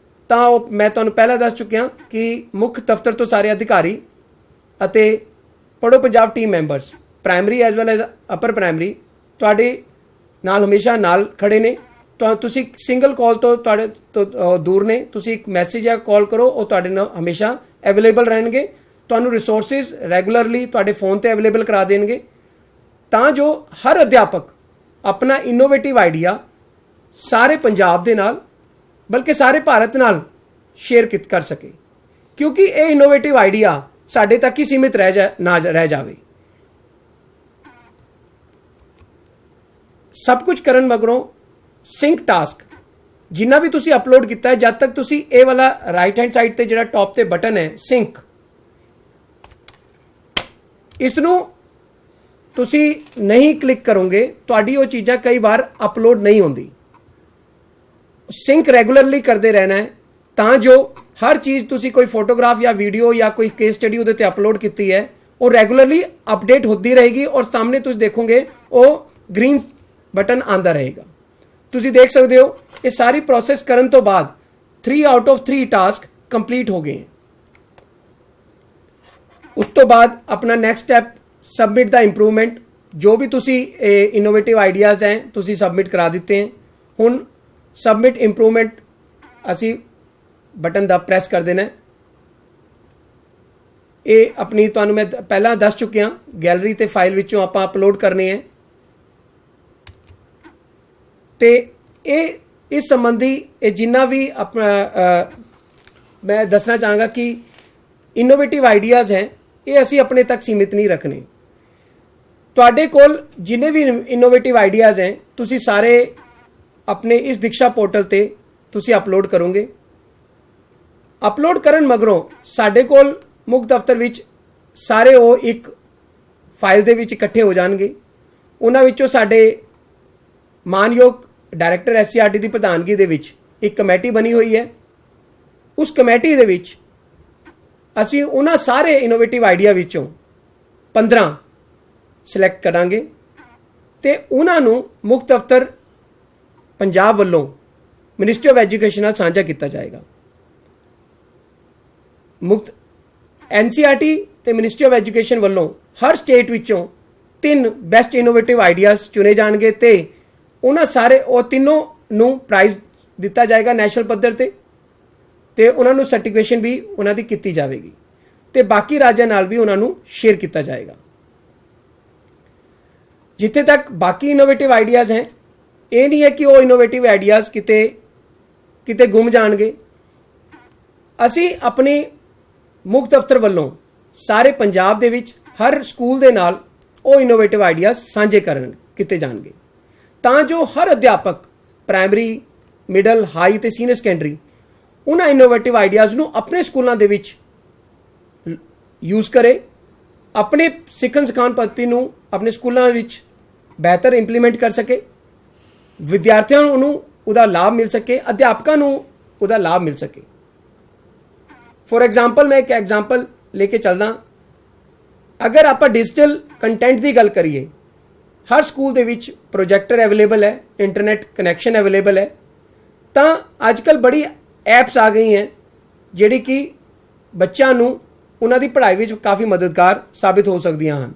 ਤਾਂ ਉਹ ਮੈਂ ਤੁਹਾਨੂੰ ਪਹਿਲਾਂ ਦੱਸ ਚੁੱਕਿਆ ਕਿ ਮੁੱਖ ਦਫ਼ਤਰ ਤੋਂ ਸਾਰੇ ਅਧਿਕਾਰੀ ਅਤੇ Padho Punjab team members, primary as well as upper primary, ਤੁਹਾਡੇ ਨਾਲ ਹਮੇਸ਼ਾ ਨਾਲ ਖੜੇ ਨੇ। ਤਾਂ ਤੁਸੀਂ ਸਿੰਗਲ ਕਾਲ ਤੋਂ ਤੁਹਾਡੇ ਤੋਂ ਦੂਰ ਨੇ, ਤੁਸੀਂ ਇੱਕ ਮੈਸੇਜ ਜਾਂ ਕਾਲ ਕਰੋ, ਉਹ ਤੁਹਾਡੇ ਨਾਲ ਹਮੇਸ਼ਾ ਅਵੇਲੇਬਲ ਰਹਿਣਗੇ। ਤੁਹਾਨੂੰ ਰਿਸੋਰਸਿਸ ਰੈਗੂਲਰਲੀ ਤੁਹਾਡੇ ਫੋਨ ਤੇ ਅਵੇਲੇਬਲ ਕਰਾ ਦੇਣਗੇ, ਤਾਂ ਜੋ ਹਰ ਅਧਿਆਪਕ ਆਪਣਾ ਇਨੋਵੇਟਿਵ ਆਈਡੀਆ ਸਾਰੇ ਪੰਜਾਬ ਦੇ ਨਾਲ, ਬਲਕਿ ਸਾਰੇ ਭਾਰਤ ਨਾਲ ਸ਼ੇਅਰ ਕਰ ਸਕੇ। ਕਿਉਂਕਿ ਇਹ ਇਨੋਵੇਟਿਵ ਆਈਡੀਆ ਸਾਡੇ ਤੱਕ ਹੀ ਸੀਮਿਤ ਨਾ ਰਹਿ ਜਾਵੇ। ਸਭ ਕੁਝ ਕਰਨ ਮਗਰੋਂ ਸਿੰਕ ਟਾਸਕ ਜਿੰਨਾ ਵੀ ਤੁਸੀਂ ਅਪਲੋਡ ਕੀਤਾ ਹੈ, ਜਦ ਤੱਕ ਤੁਸੀਂ ਇਹ ਵਾਲਾ ਰਾਈਟ ਹੈਂਡ ਸਾਈਡ ਤੇ ਜਿਹੜਾ ਟੌਪ ਤੇ ਬਟਨ ਹੈ ਸਿੰਕ, ਇਸ ਨੂੰ ਤੁਸੀਂ ਨਹੀਂ ਕਲਿੱਕ ਕਰੋਗੇ, ਤੁਹਾਡੀ ਉਹ ਚੀਜ਼ਾਂ ਕਈ ਵਾਰ ਅਪਲੋਡ ਨਹੀਂ ਹੁੰਦੀ। ਸਿੰਕ ਰੈਗੂਲਰਲੀ ਕਰਦੇ ਰਹਿਣਾ ਹੈ, ਤਾਂ ਜੋ ਹਰ ਚੀਜ਼ ਤੁਸੀਂ ਕੋਈ ਫੋਟੋਗ੍ਰਾਫ ਜਾਂ ਵੀਡੀਓ ਜਾਂ ਕੋਈ ਕੇਸ ਸਟੱਡੀ ਉਹਦੇ ਤੇ ਅਪਲੋਡ ਕੀਤੀ ਹੈ, ਉਹ ਰੈਗੂਲਰਲੀ ਅਪਡੇਟ ਹੁੰਦੀ ਰਹੇਗੀ ਔਰ ਸਾਹਮਣੇ ਤੁਸੀਂ ਦੇਖੋਗੇ ਉਹ ਗ੍ਰੀਨ ਬਟਨ ਆਂਦਾ ਰਹੇਗਾ। ਤੁਸੀਂ ਦੇਖ ਸਕਦੇ ਹੋ ਇਹ ਸਾਰੀ ਪ੍ਰੋਸੈਸ ਕਰਨ ਤੋਂ ਬਾਅਦ 3 ਆਊਟ ਆਫ 3 ਟਾਸਕ ਕੰਪਲੀਟ ਹੋ ਗਏ। ਉਸ ਤੋਂ ਬਾਅਦ ਆਪਣਾ ਨੈਕਸਟ ਸਟੈਪ ਸਬਮਿਟ ਦਾ ਇੰਪਰੂਵਮੈਂਟ। ਜੋ ਵੀ ਤੁਸੀਂ ਇਨੋਵੇਟਿਵ ਆਈਡੀਆਜ਼ ਹੈ ਤੁਸੀਂ ਸਬਮਿਟ ਕਰਾ ਦਿੱਤੇ। ਹੁਣ ਸਬਮਿਟ ਇੰਪਰੂਵਮੈਂਟ ਅਸੀਂ ਬਟਨ ਦਾ ਪ੍ਰੈਸ ਕਰ ਦੇਣਾ। ਇਹ ਆਪਣੀ ਤੁਹਾਨੂੰ ਮੈਂ ਪਹਿਲਾਂ ਦੱਸ ਚੁੱਕਿਆ, ਗੈਲਰੀ ਤੇ ਫਾਈਲ ਵਿੱਚੋਂ ਆਪਾਂ ਅਪਲੋਡ ਕਰਨੇ ਹੈ। ਤੇ ਇਹ ਇਸ ਸੰਬੰਧੀ ਇਹ ਜਿੰਨਾ ਵੀ ਆਪਣਾ ਮੈਂ ਦੱਸਣਾ ਚਾਹਾਂਗਾ ਕਿ ਇਨੋਵੇਟਿਵ ਆਈਡੀਆਜ਼ ਹੈ ਇਹ ਅਸੀਂ ਆਪਣੇ ਤੱਕ ਸੀਮਿਤ ਨਹੀਂ ਰੱਖਣੇ। ਤੁਹਾਡੇ ਕੋਲ ਜਿੰਨੇ ਵੀ ਇਨੋਵੇਟਿਵ ਆਈਡੀਆਜ਼ ਹੈ ਤੁਸੀਂ ਸਾਰੇ ਆਪਣੇ ਇਸ ਦੀਕਸ਼ਾ ਪੋਰਟਲ ਤੇ ਤੁਸੀਂ ਅਪਲੋਡ ਕਰੋਗੇ। ਅਪਲੋਡ ਕਰਨ ਮਗਰੋਂ ਸਾਡੇ ਕੋਲ ਮੁੱਖ ਦਫ਼ਤਰ ਵਿੱਚ ਸਾਰੇ ਉਹ ਇੱਕ ਫਾਈਲ ਦੇ ਵਿੱਚ ਇਕੱਠੇ ਹੋ ਜਾਣਗੇ। ਉਹਨਾਂ ਵਿੱਚੋਂ ਸਾਡੇ ਮਾਨਯੋਗ ਡਾਇਰੈਕਟਰ SCRT ਦੀ ਪ੍ਰਧਾਨਗੀ ਦੇ ਵਿੱਚ ਇੱਕ ਕਮੇਟੀ ਬਣੀ ਹੋਈ ਹੈ। ਉਸ ਕਮੇਟੀ ਦੇ ਵਿੱਚ ਅਸੀਂ ਉਹਨਾਂ ਸਾਰੇ ਇਨੋਵੇਟਿਵ ਆਈਡੀਆ ਵਿੱਚੋਂ 15 ਸਿਲੈਕਟ ਕਰਾਂਗੇ ਤੇ ਉਹਨਾਂ ਨੂੰ ਮੁੱਖ ਦਫ਼ਤਰ ਪੰਜਾਬ ਵੱਲੋਂ ਮਿਨਿਸਟਰੀ ਆਫ ਐਜੂਕੇਸ਼ਨ ਨਾਲ ਸਾਂਝਾ ਕੀਤਾ ਜਾਏਗਾ। ਮੁਕਤ NCERT ਤੇ ਮਿਨਿਸਟਰੀ ਆਫ ਐਜੂਕੇਸ਼ਨ ਵੱਲੋਂ ਹਰ ਸਟੇਟ ਵਿੱਚੋਂ 3 ਬੈਸਟ ਇਨੋਵੇਟਿਵ ਆਈਡੀਆਜ਼ ਚੁਣੇ ਜਾਣਗੇ ਤੇ ਉਹਨਾਂ ਸਾਰੇ ਉਹ ਤਿੰਨੋਂ ਨੂੰ ਪ੍ਰਾਈਜ਼ ਦਿੱਤਾ ਜਾਏਗਾ ਨੈਸ਼ਨਲ ਪੱਧਰ ਤੇ ਉਹਨਾਂ ਨੂੰ ਸਰਟੀਫਿਕੇਸ਼ਨ ਵੀ ਉਹਨਾਂ ਦੀ ਕੀਤੀ ਜਾਵੇਗੀ ਤੇ ਬਾਕੀ ਰਾਜਾਂ ਨਾਲ ਵੀ ਉਹਨਾਂ ਨੂੰ ਸ਼ੇਅਰ ਕੀਤਾ ਜਾਏਗਾ। ਜਿੱਥੇ ਤੱਕ ਬਾਕੀ ਇਨੋਵੇਟਿਵ ਆਈਡੀਆਜ਼ ਹੈ, ਇਹ ਨਹੀਂ ਹੈ ਕਿ ਉਹ ਇਨੋਵੇਟਿਵ ਆਈਡੀਆਜ਼ ਕਿਤੇ ਗੁੰਮ ਜਾਣਗੇ। ਅਸੀਂ ਆਪਣੇ ਮੁੱਖ ਦਫ਼ਤਰ ਵੱਲੋਂ ਸਾਰੇ ਪੰਜਾਬ ਦੇ ਵਿੱਚ ਹਰ ਸਕੂਲ ਦੇ ਨਾਲ ਉਹ ਇਨੋਵੇਟਿਵ ਆਈਡੀਆਜ਼ ਸਾਂਝੇ ਕੀਤੇ ਜਾਣਗੇ ਤਾਂ ਜੋ ਹਰ ਅਧਿਆਪਕ ਪ੍ਰਾਇਮਰੀ, ਮਿਡਲ, ਹਾਈ ਤੇ ਸੀਨੀਅਰ ਸੈਕੰਡਰੀ ਉਹਨਾਂ ਇਨੋਵੇਟਿਵ ਆਈਡੀਆਜ਼ ਨੂੰ ਆਪਣੇ ਸਕੂਲਾਂ ਦੇ ਵਿੱਚ ਯੂਜ਼ ਕਰੇ, ਆਪਣੇ ਸਿੱਖਣ ਸਿਖਾਉਣ ਪੱਧਤੀ ਨੂੰ ਆਪਣੇ ਸਕੂਲਾਂ ਵਿੱਚ ਬਿਹਤਰ ਇੰਪਲੀਮੈਂਟ ਕਰ ਸਕੇ, ਵਿਦਿਆਰਥੀਆਂ ਨੂੰ ਉਹਦਾ ਲਾਭ ਮਿਲ ਸਕੇ, ਅਧਿਆਪਕਾਂ ਨੂੰ ਉਹਦਾ ਲਾਭ ਮਿਲ ਸਕੇ। ਫੋਰ ਐਗਜ਼ਾਮਪਲ ਮੈਂ ਇੱਕ ਐਗਜ਼ਾਮਪਲ ਲੈ ਕੇ ਚੱਲਦਾ। ਅਗਰ ਆਪਾਂ ਡਿਜੀਟਲ ਕੰਟੈਂਟ ਦੀ ਗੱਲ ਕਰੀਏ, ਹਰ ਸਕੂਲ ਦੇ ਵਿੱਚ ਪ੍ਰੋਜੈਕਟਰ ਅਵੇਲੇਬਲ ਹੈ, ਇੰਟਰਨੈਟ ਕਨੈਕਸ਼ਨ ਅਵੇਲੇਬਲ ਹੈ, ਤਾਂ ਅੱਜ ਕੱਲ੍ਹ ਬੜੀ ਐਪਸ ਆ ਗਈ ਹੈ ਜਿਹੜੀ ਕਿ ਬੱਚਿਆਂ ਨੂੰ ਉਹਨਾਂ ਦੀ ਪੜ੍ਹਾਈ ਵਿੱਚ ਕਾਫੀ ਮਦਦਗਾਰ ਸਾਬਿਤ ਹੋ ਸਕਦੀਆਂ ਹਨ।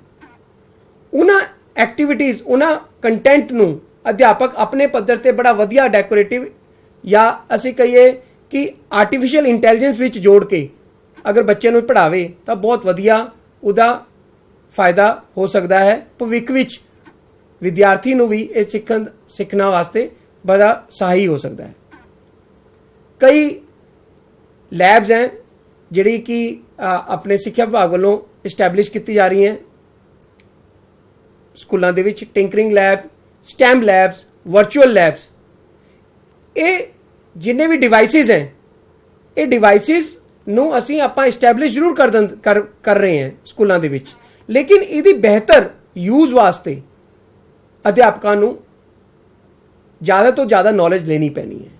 ਉਹਨਾਂ ਐਕਟੀਵਿਟੀਜ਼, ਉਹਨਾਂ ਕੰਟੈਂਟ ਨੂੰ ਅਧਿਆਪਕ ਆਪਣੇ ਪੱਧਰ ਤੇ ਬੜਾ ਵਧੀਆ ਡੈਕੋਰੇਟਿਵ ਜਾਂ ਅਸੀਂ ਕਹੀਏ ਕਿ ਆਰਟੀਫੀਸ਼ੀਅਲ ਇੰਟੈਲੀਜੈਂਸ ਵਿੱਚ ਜੋੜ ਕੇ ਅਗਰ ਬੱਚੇ ਨੂੰ ਪੜ੍ਹਾਵੇ ਤਾਂ ਬਹੁਤ ਵਧੀਆ ਉਹਦਾ ਫਾਇਦਾ ਹੋ ਸਕਦਾ ਹੈ। ਭਵਿੱਖ ਵਿੱਚ ਵਿਦਿਆਰਥੀ ਨੂੰ ਵੀ ਇਹ ਸਿੱਖਣਾ ਵਾਸਤੇ ਬੜਾ ਸਹਾਈ ਹੋ ਸਕਦਾ ਹੈ। ਕਈ ਲੈਬਸ हैं ਜਿਹੜੀ ਕਿ ਆਪਣੇ ਸਿੱਖਿਆ ਵਿਭਾਗ ਵੱਲੋਂ ਇਸਟੈਬਲਿਸ਼ ਕੀਤੀ ਜਾ ਰਹੀ ਹੈ ਸਕੂਲਾਂ ਦੇ ਵਿੱਚ। Tinkering lab, stem labs, virtual labs, ਇਹ ਜਿੰਨੇ ਵੀ ਡਿਵਾਈਸਿਸ ਹੈ, ਇਹ ਡਿਵਾਈਸਿਸ ਨੂੰ ਅਸੀਂ ਆਪਾਂ ਇਸਟੈਬਲਿਸ਼ ਜ਼ਰੂਰ ਕਰ ਰਹੇ ਹਾਂ ਸਕੂਲਾਂ ਦੇ ਵਿੱਚ, ਲੇਕਿਨ ਇਹਦੀ ਬਿਹਤਰ ਯੂਜ਼ ਵਾਸਤੇ ਅਧਿਆਪਕਾਂ ਨੂੰ ਜ਼ਿਆਦਾ ਤੋਂ ਜ਼ਿਆਦਾ ਨੌਲੇਜ ਲੈਣੀ ਪੈਣੀ ਹੈ।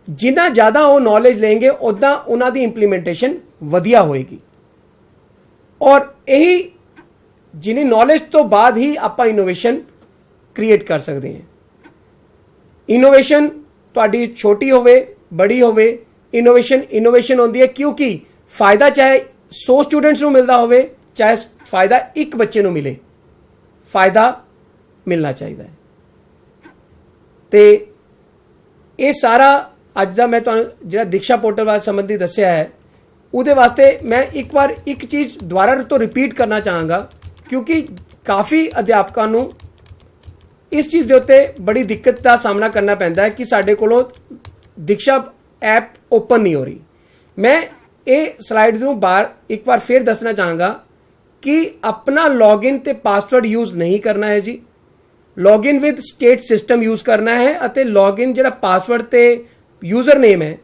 ਜਿੰਨਾ ਜ਼ਿਆਦਾ ਉਹ ਨੌਲੇਜ ਲੈਣਗੇ ਉਦਾਂ ਉਹਨਾਂ ਦੀ ਇੰਪਲੀਮੈਂਟੇਸ਼ਨ ਵਧੀਆ ਹੋਏਗੀ ਔਰ ਇਹੀ ਜਿੰਨੀ ਨੌਲੇਜ ਤੋਂ ਬਾਅਦ ਹੀ ਆਪਾਂ ਇਨੋਵੇਸ਼ਨ ਕ੍ਰੀਏਟ ਕਰ ਸਕਦੇ ਹਾਂ। ਇਨੋਵੇਸ਼ਨ ਤੁਹਾਡੀ ਛੋਟੀ ਹੋਵੇ ਬੜੀ ਹੋਵੇ, ਇਨੋਵੇਸ਼ਨ ਹੁੰਦੀ ਹੈ ਕਿਉਂਕਿ ਫਾਇਦਾ ਚਾਹੇ 100 ਸਟੂਡੈਂਟਸ ਨੂੰ ਮਿਲਦਾ ਹੋਵੇ, ਚਾਹੇ ਫਾਇਦਾ ਇੱਕ ਬੱਚੇ ਨੂੰ ਮਿਲੇ, ਫਾਇਦਾ ਮਿਲਣਾ ਚਾਹੀਦਾ ਹੈ। ਤੇ ਇਹ ਸਾਰਾ ਅੱਜ ਦਾ ਮੈਂ ਤੁਹਾਨੂੰ ਜਿਹੜਾ ਦੀਕਸ਼ਾ ਪੋਰਟਲ ਵਾਲੇ ਸੰਬੰਧੀ ਦੱਸਿਆ ਹੈ, ਉਹਦੇ ਵਾਸਤੇ ਮੈਂ ਇੱਕ ਵਾਰ ਇੱਕ ਚੀਜ਼ ਦੁਬਾਰਾ ਤੋਂ ਰਿਪੀਟ ਕਰਨਾ ਚਾਹਾਂਗਾ ਕਿਉਂਕਿ ਕਾਫੀ ਅਧਿਆਪਕਾਂ ਨੂੰ ਇਸ ਚੀਜ਼ ਦੇ ਉੱਤੇ ਬੜੀ ਦਿੱਕਤ ਦਾ ਸਾਹਮਣਾ ਕਰਨਾ ਪੈਂਦਾ ਹੈ ਕਿ ਸਾਡੇ ਕੋਲੋਂ ਦੀਕਸ਼ਾ ਐਪ ਓਪਨ ਨਹੀਂ ਹੋ ਰਹੀ। ਮੈਂ ਇਹ ਸਲਾਈਡ ਨੂੰ ਇੱਕ ਵਾਰ ਫਿਰ ਦੱਸਣਾ ਚਾਹਾਂਗਾ ਕਿ ਆਪਣਾ ਲੌਗਇਨ ਤੇ ਪਾਸਵਰਡ ਯੂਜ਼ ਨਹੀਂ ਕਰਨਾ ਹੈ ਜੀ। Login with state system use ਕਰਨਾ ਹੈ ਅਤੇ ਲੌਗਇਨ ਜਿਹੜਾ ਪਾਸਵਰਡ ਤੇ ਯੂਜ਼ਰ ਨੇਮ ਹੈ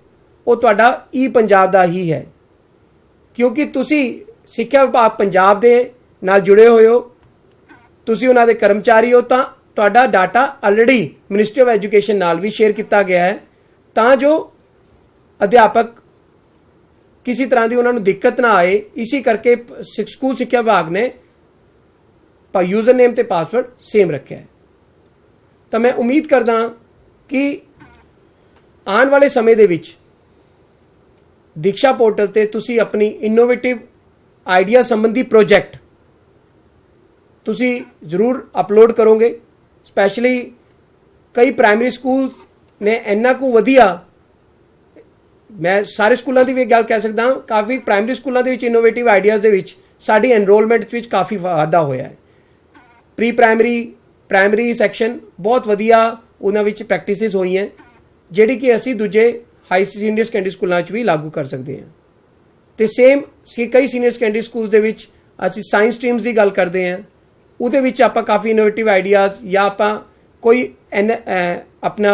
ਉਹ ਤੁਹਾਡਾ ਪੰਜਾਬ ਦਾ ਹੀ ਹੈ ਕਿਉਂਕਿ ਤੁਸੀਂ ਸਿੱਖਿਆ ਵਿਭਾਗ ਪੰਜਾਬ ਦੇ ਨਾਲ ਜੁੜੇ ਹੋਏ ਹੋ, ਤੁਸੀਂ ਉਹਨਾਂ ਦੇ ਕਰਮਚਾਰੀ ਹੋ, ਤਾਂ ਤੁਹਾਡਾ data already ministry of education ਨਾਲ ਵੀ ਸ਼ੇਅਰ ਕੀਤਾ ਗਿਆ ਹੈ ਤਾਂ ਜੋ ਅਧਿਆਪਕ ਕਿਸੇ ਤਰ੍ਹਾਂ ਦੀ ਉਹਨਾਂ ਨੂੰ ਦਿੱਕਤ ਨਾ ਆਏ। ਇਸੇ ਕਰਕੇ ਸਕੂਲ ਸਿੱਖਿਆ ਵਿਭਾਗ ਨੇ ਯੂਜ਼ਰ ਨੇਮ ਤੇ ਪਾਸਵਰਡ ਸੇਮ ਰੱਖਿਆ ਹੈ। ਤਾਂ ਮੈਂ ਉਮੀਦ ਕਰਦਾ ਕਿ ਆਉਣ ਵਾਲੇ ਸਮੇਂ ਦੇ ਵਿੱਚ ਦੀਕਸ਼ਾ ਪੋਰਟਲ ਤੇ ਤੁਸੀਂ ਆਪਣੀ ਇਨੋਵੇਟਿਵ ਆਈਡੀਆ ਸੰਬੰਧੀ ਪ੍ਰੋਜੈਕਟ ਤੁਸੀਂ ਜ਼ਰੂਰ ਅਪਲੋਡ ਕਰੋਗੇ। ਸਪੈਸ਼ਲੀ ਕਈ ਪ੍ਰਾਇਮਰੀ ਸਕੂਲ ਨੇ ਇੰਨਾ ਕੁ ਵਧੀਆ, ਮੈਂ ਸਾਰੇ ਸਕੂਲਾਂ ਦੀ ਵੀ ਗੱਲ ਕਹਿ ਸਕਦਾ ਹਾਂ, ਕਾਫੀ ਪ੍ਰਾਇਮਰੀ ਸਕੂਲਾਂ ਦੇ ਵਿੱਚ ਇਨੋਵੇਟਿਵ ਆਈਡੀਆਜ਼ ਦੇ ਵਿੱਚ ਸਾਡੀ ਐਨਰੋਲਮੈਂਟ ਵਿੱਚ ਕਾਫੀ ਵਾਧਾ ਹੋਇਆ ਹੈ। ਪ੍ਰੀ ਪ੍ਰਾਇਮਰੀ ਸੈਕਸ਼ਨ ਬਹੁਤ ਵਧੀਆ ਉਹਨਾਂ ਵਿੱਚ ਪ੍ਰੈਕਟਿਸਿਸ ਹੋਈਆਂ ਜਿਹੜੀ ਕਿ ਅਸੀਂ ਦੂਜੇ ਹਾਈ ਸੀਨੀਅਰ ਸੈਕੰਡਰੀ ਸਕੂਲਾਂ 'ਚ ਵੀ ਲਾਗੂ ਕਰ ਸਕਦੇ ਹਾਂ। ਤੇ ਸੇਮ ਕਈ ਸੀਨੀਅਰ ਸੈਕੰਡਰੀ ਸਕੂਲ ਦੇ ਵਿੱਚ ਅਸੀਂ ਸਾਇੰਸ ਸਟਰੀਮਸ ਦੀ ਗੱਲ ਕਰਦੇ ਹਾਂ ਉਹਦੇ ਵਿੱਚ ਆਪਾਂ ਕਾਫੀ ਇਨੋਵੇਟਿਵ ਆਈਡੀਆਜ਼ ਜਾਂ ਆਪਾਂ ਕੋਈ ਆਪਣਾ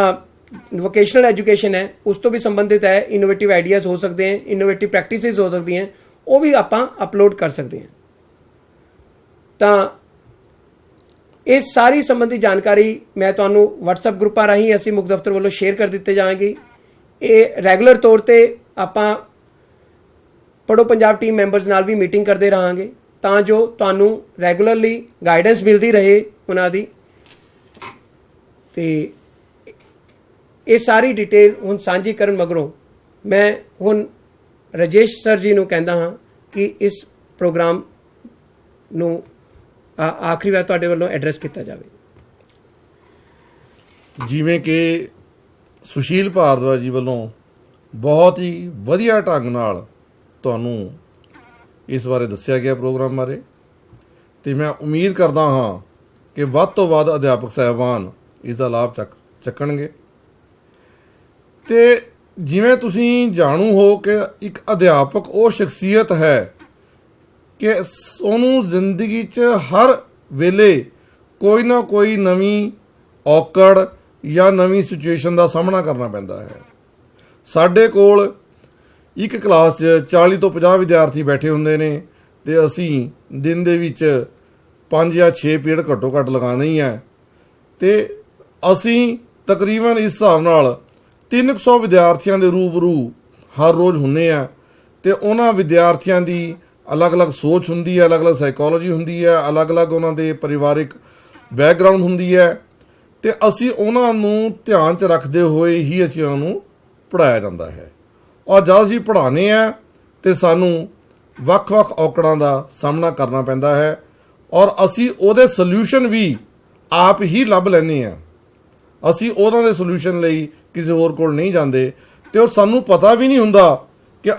ਵੋਕੇਸ਼ਨਲ ਐਜੂਕੇਸ਼ਨ ਹੈ ਉਸ ਤੋਂ ਵੀ ਸੰਬੰਧਿਤ ਹੈ ਇਨੋਵੇਟਿਵ ਆਈਡੀਆਜ਼ ਹੋ ਸਕਦੇ ਹਨ, ਇਨੋਵੇਟਿਵ ਪ੍ਰੈਕਟਿਸਿਸ ਹੋ ਸਕਦੀਆਂ, ਉਹ ਵੀ ਆਪਾਂ ਅਪਲੋਡ ਕਰ ਸਕਦੇ ਹਾਂ। ਤਾਂ ਇਹ ਸਾਰੀ ਸੰਬੰਧੀ ਜਾਣਕਾਰੀ ਮੈਂ ਤੁਹਾਨੂੰ WhatsApp ਗਰੁੱਪਾਂ ਰਾਹੀਂ ਅਸੀਂ ਮੁੱਖ ਦਫ਼ਤਰ ਵੱਲੋਂ ਸ਼ੇਅਰ ਕਰ ਦਿੱਤੇ ਜਾਣਗੇ। ਇਹ ਰੈਗੂਲਰ ਤੌਰ ਤੇ ਆਪਾਂ ਪੜ੍ਹੋ ਪੰਜਾਬ ਟੀਮ ਮੈਂਬਰਸ ਨਾਲ ਵੀ ਮੀਟਿੰਗ ਕਰਦੇ ਰਹਾਂਗੇ ਤਾਂ ਜੋ ਤੁਹਾਨੂੰ ਰੈਗੂਲਰਲੀ ਗਾਈਡੈਂਸ ਮਿਲਦੀ ਰਹੇ ਉਹਨਾਂ ਦੀ। ਤੇ ਇਹ ਸਾਰੀ ਡਿਟੇਲ ਹੁਣ ਸਾਂਝੀ ਕਰਨ ਮਗਰੋਂ ਮੈਂ ਹੁਣ ਰਾਜੇਸ਼ ਸਰ ਜੀ ਨੂੰ ਕਹਿੰਦਾ ਹਾਂ ਕਿ ਇਸ ਪ੍ਰੋਗਰਾਮ ਨੂੰ ਆਖਰੀ ਵਾਰ ਤੁਹਾਡੇ ਵੱਲੋਂ ਐਡਰੈਸ ਕੀਤਾ ਜਾਵੇ। ਜਿਵੇਂ ਕਿ ਸੁਸ਼ੀਲ ਭਾਰਦਵਾਜ ਜੀ ਵੱਲੋਂ ਬਹੁਤ ਹੀ ਵਧੀਆ ਢੰਗ ਨਾਲ ਤੁਹਾਨੂੰ ਇਸ ਬਾਰੇ ਦੱਸਿਆ ਗਿਆ ਪ੍ਰੋਗਰਾਮ ਬਾਰੇ, ਤੇ ਮੈਂ ਉਮੀਦ ਕਰਦਾ ਹਾਂ ਕਿ ਵੱਧ ਤੋਂ ਵੱਧ ਅਧਿਆਪਕ ਸਾਹਿਬਾਨ ਇਸ ਦਾ ਲਾਭ ਚੱਕਣਗੇ। ਤੇ ਜਿਵੇਂ ਤੁਸੀਂ ਜਾਣੂ ਹੋ ਕਿ ਇੱਕ ਅਧਿਆਪਕ ਉਹ ਸ਼ਖਸੀਅਤ ਹੈ ਕਿ ਉਹਨੂੰ ਜ਼ਿੰਦਗੀ 'ਚ ਹਰ ਵੇਲੇ ਕੋਈ ਨਾ ਕੋਈ ਨਵੀਂ ਔਕੜ ਜਾਂ ਨਵੀਂ ਸਿਚੁਏਸ਼ਨ ਦਾ ਸਾਹਮਣਾ ਕਰਨਾ ਪੈਂਦਾ ਹੈ। ਸਾਡੇ ਕੋਲ ਇੱਕ ਕਲਾਸ 'ਚ 40 ਤੋਂ 50 ਵਿਦਿਆਰਥੀ ਬੈਠੇ ਹੁੰਦੇ ਨੇ ਤੇ ਅਸੀਂ ਦਿਨ ਦੇ ਵਿੱਚ 5 ਜਾਂ 6 ਪੀਰੀਅਡ ਘੱਟੋ ਘੱਟ ਲਗਾਉਣੇ ਹੀ ਹੈ, ਤੇ ਅਸੀਂ ਤਕਰੀਬਨ ਇਸ ਹਿਸਾਬ ਨਾਲ 300 ਵਿਦਿਆਰਥੀਆਂ ਦੇ ਰੂਬਰੂ ਹਰ ਰੋਜ਼ ਹੁੰਦੇ ਆ। ਤੇ ਉਹਨਾਂ ਵਿਦਿਆਰਥੀਆਂ ਦੀ ਅਲੱਗ-ਅਲੱਗ ਸੋਚ ਹੁੰਦੀ ਹੈ, ਅਲੱਗ-ਅਲੱਗ ਸਾਈਕੋਲੋਜੀ ਹੁੰਦੀ ਹੈ, ਅਲੱਗ-ਅਲੱਗ ਉਹਨਾਂ ਦੇ ਪਰਿਵਾਰਿਕ ਬੈਕਗਰਾਊਂਡ ਹੁੰਦੀ ਹੈ, ਤੇ ਅਸੀਂ ਉਹਨਾਂ ਨੂੰ ਧਿਆਨ 'ਚ ਰੱਖਦੇ ਹੋਏ ਹੀ ਅਸੀਂ ਉਹਨਾਂ ਨੂੰ ਪੜ੍ਹਾਇਆ ਜਾਂਦਾ ਹੈ। ਔਰ ਜਦ ਅਸੀਂ ਪੜ੍ਹਾਉਂਦੇ ਹਾਂ ਤੇ ਸਾਨੂੰ ਵੱਖ-ਵੱਖ ਔਕੜਾਂ ਦਾ ਸਾਹਮਣਾ ਕਰਨਾ ਪੈਂਦਾ ਹੈ, ਔਰ ਅਸੀਂ ਉਹਦੇ ਸੋਲਿਊਸ਼ਨ ਵੀ ਆਪ ਹੀ ਲੱਭ ਲੈਂਦੇ ਹਾਂ। ਅਸੀਂ ਉਹਨਾਂ ਦੇ ਸੋਲਿਊਸ਼ਨ ਲਈ ਕਿਸੇ ਹੋਰ ਕੋਲ ਨਹੀਂ ਜਾਂਦੇ, ਤੇ ਉਹ ਸਾਨੂੰ ਪਤਾ ਵੀ ਨਹੀਂ ਹੁੰਦਾ ਕਿ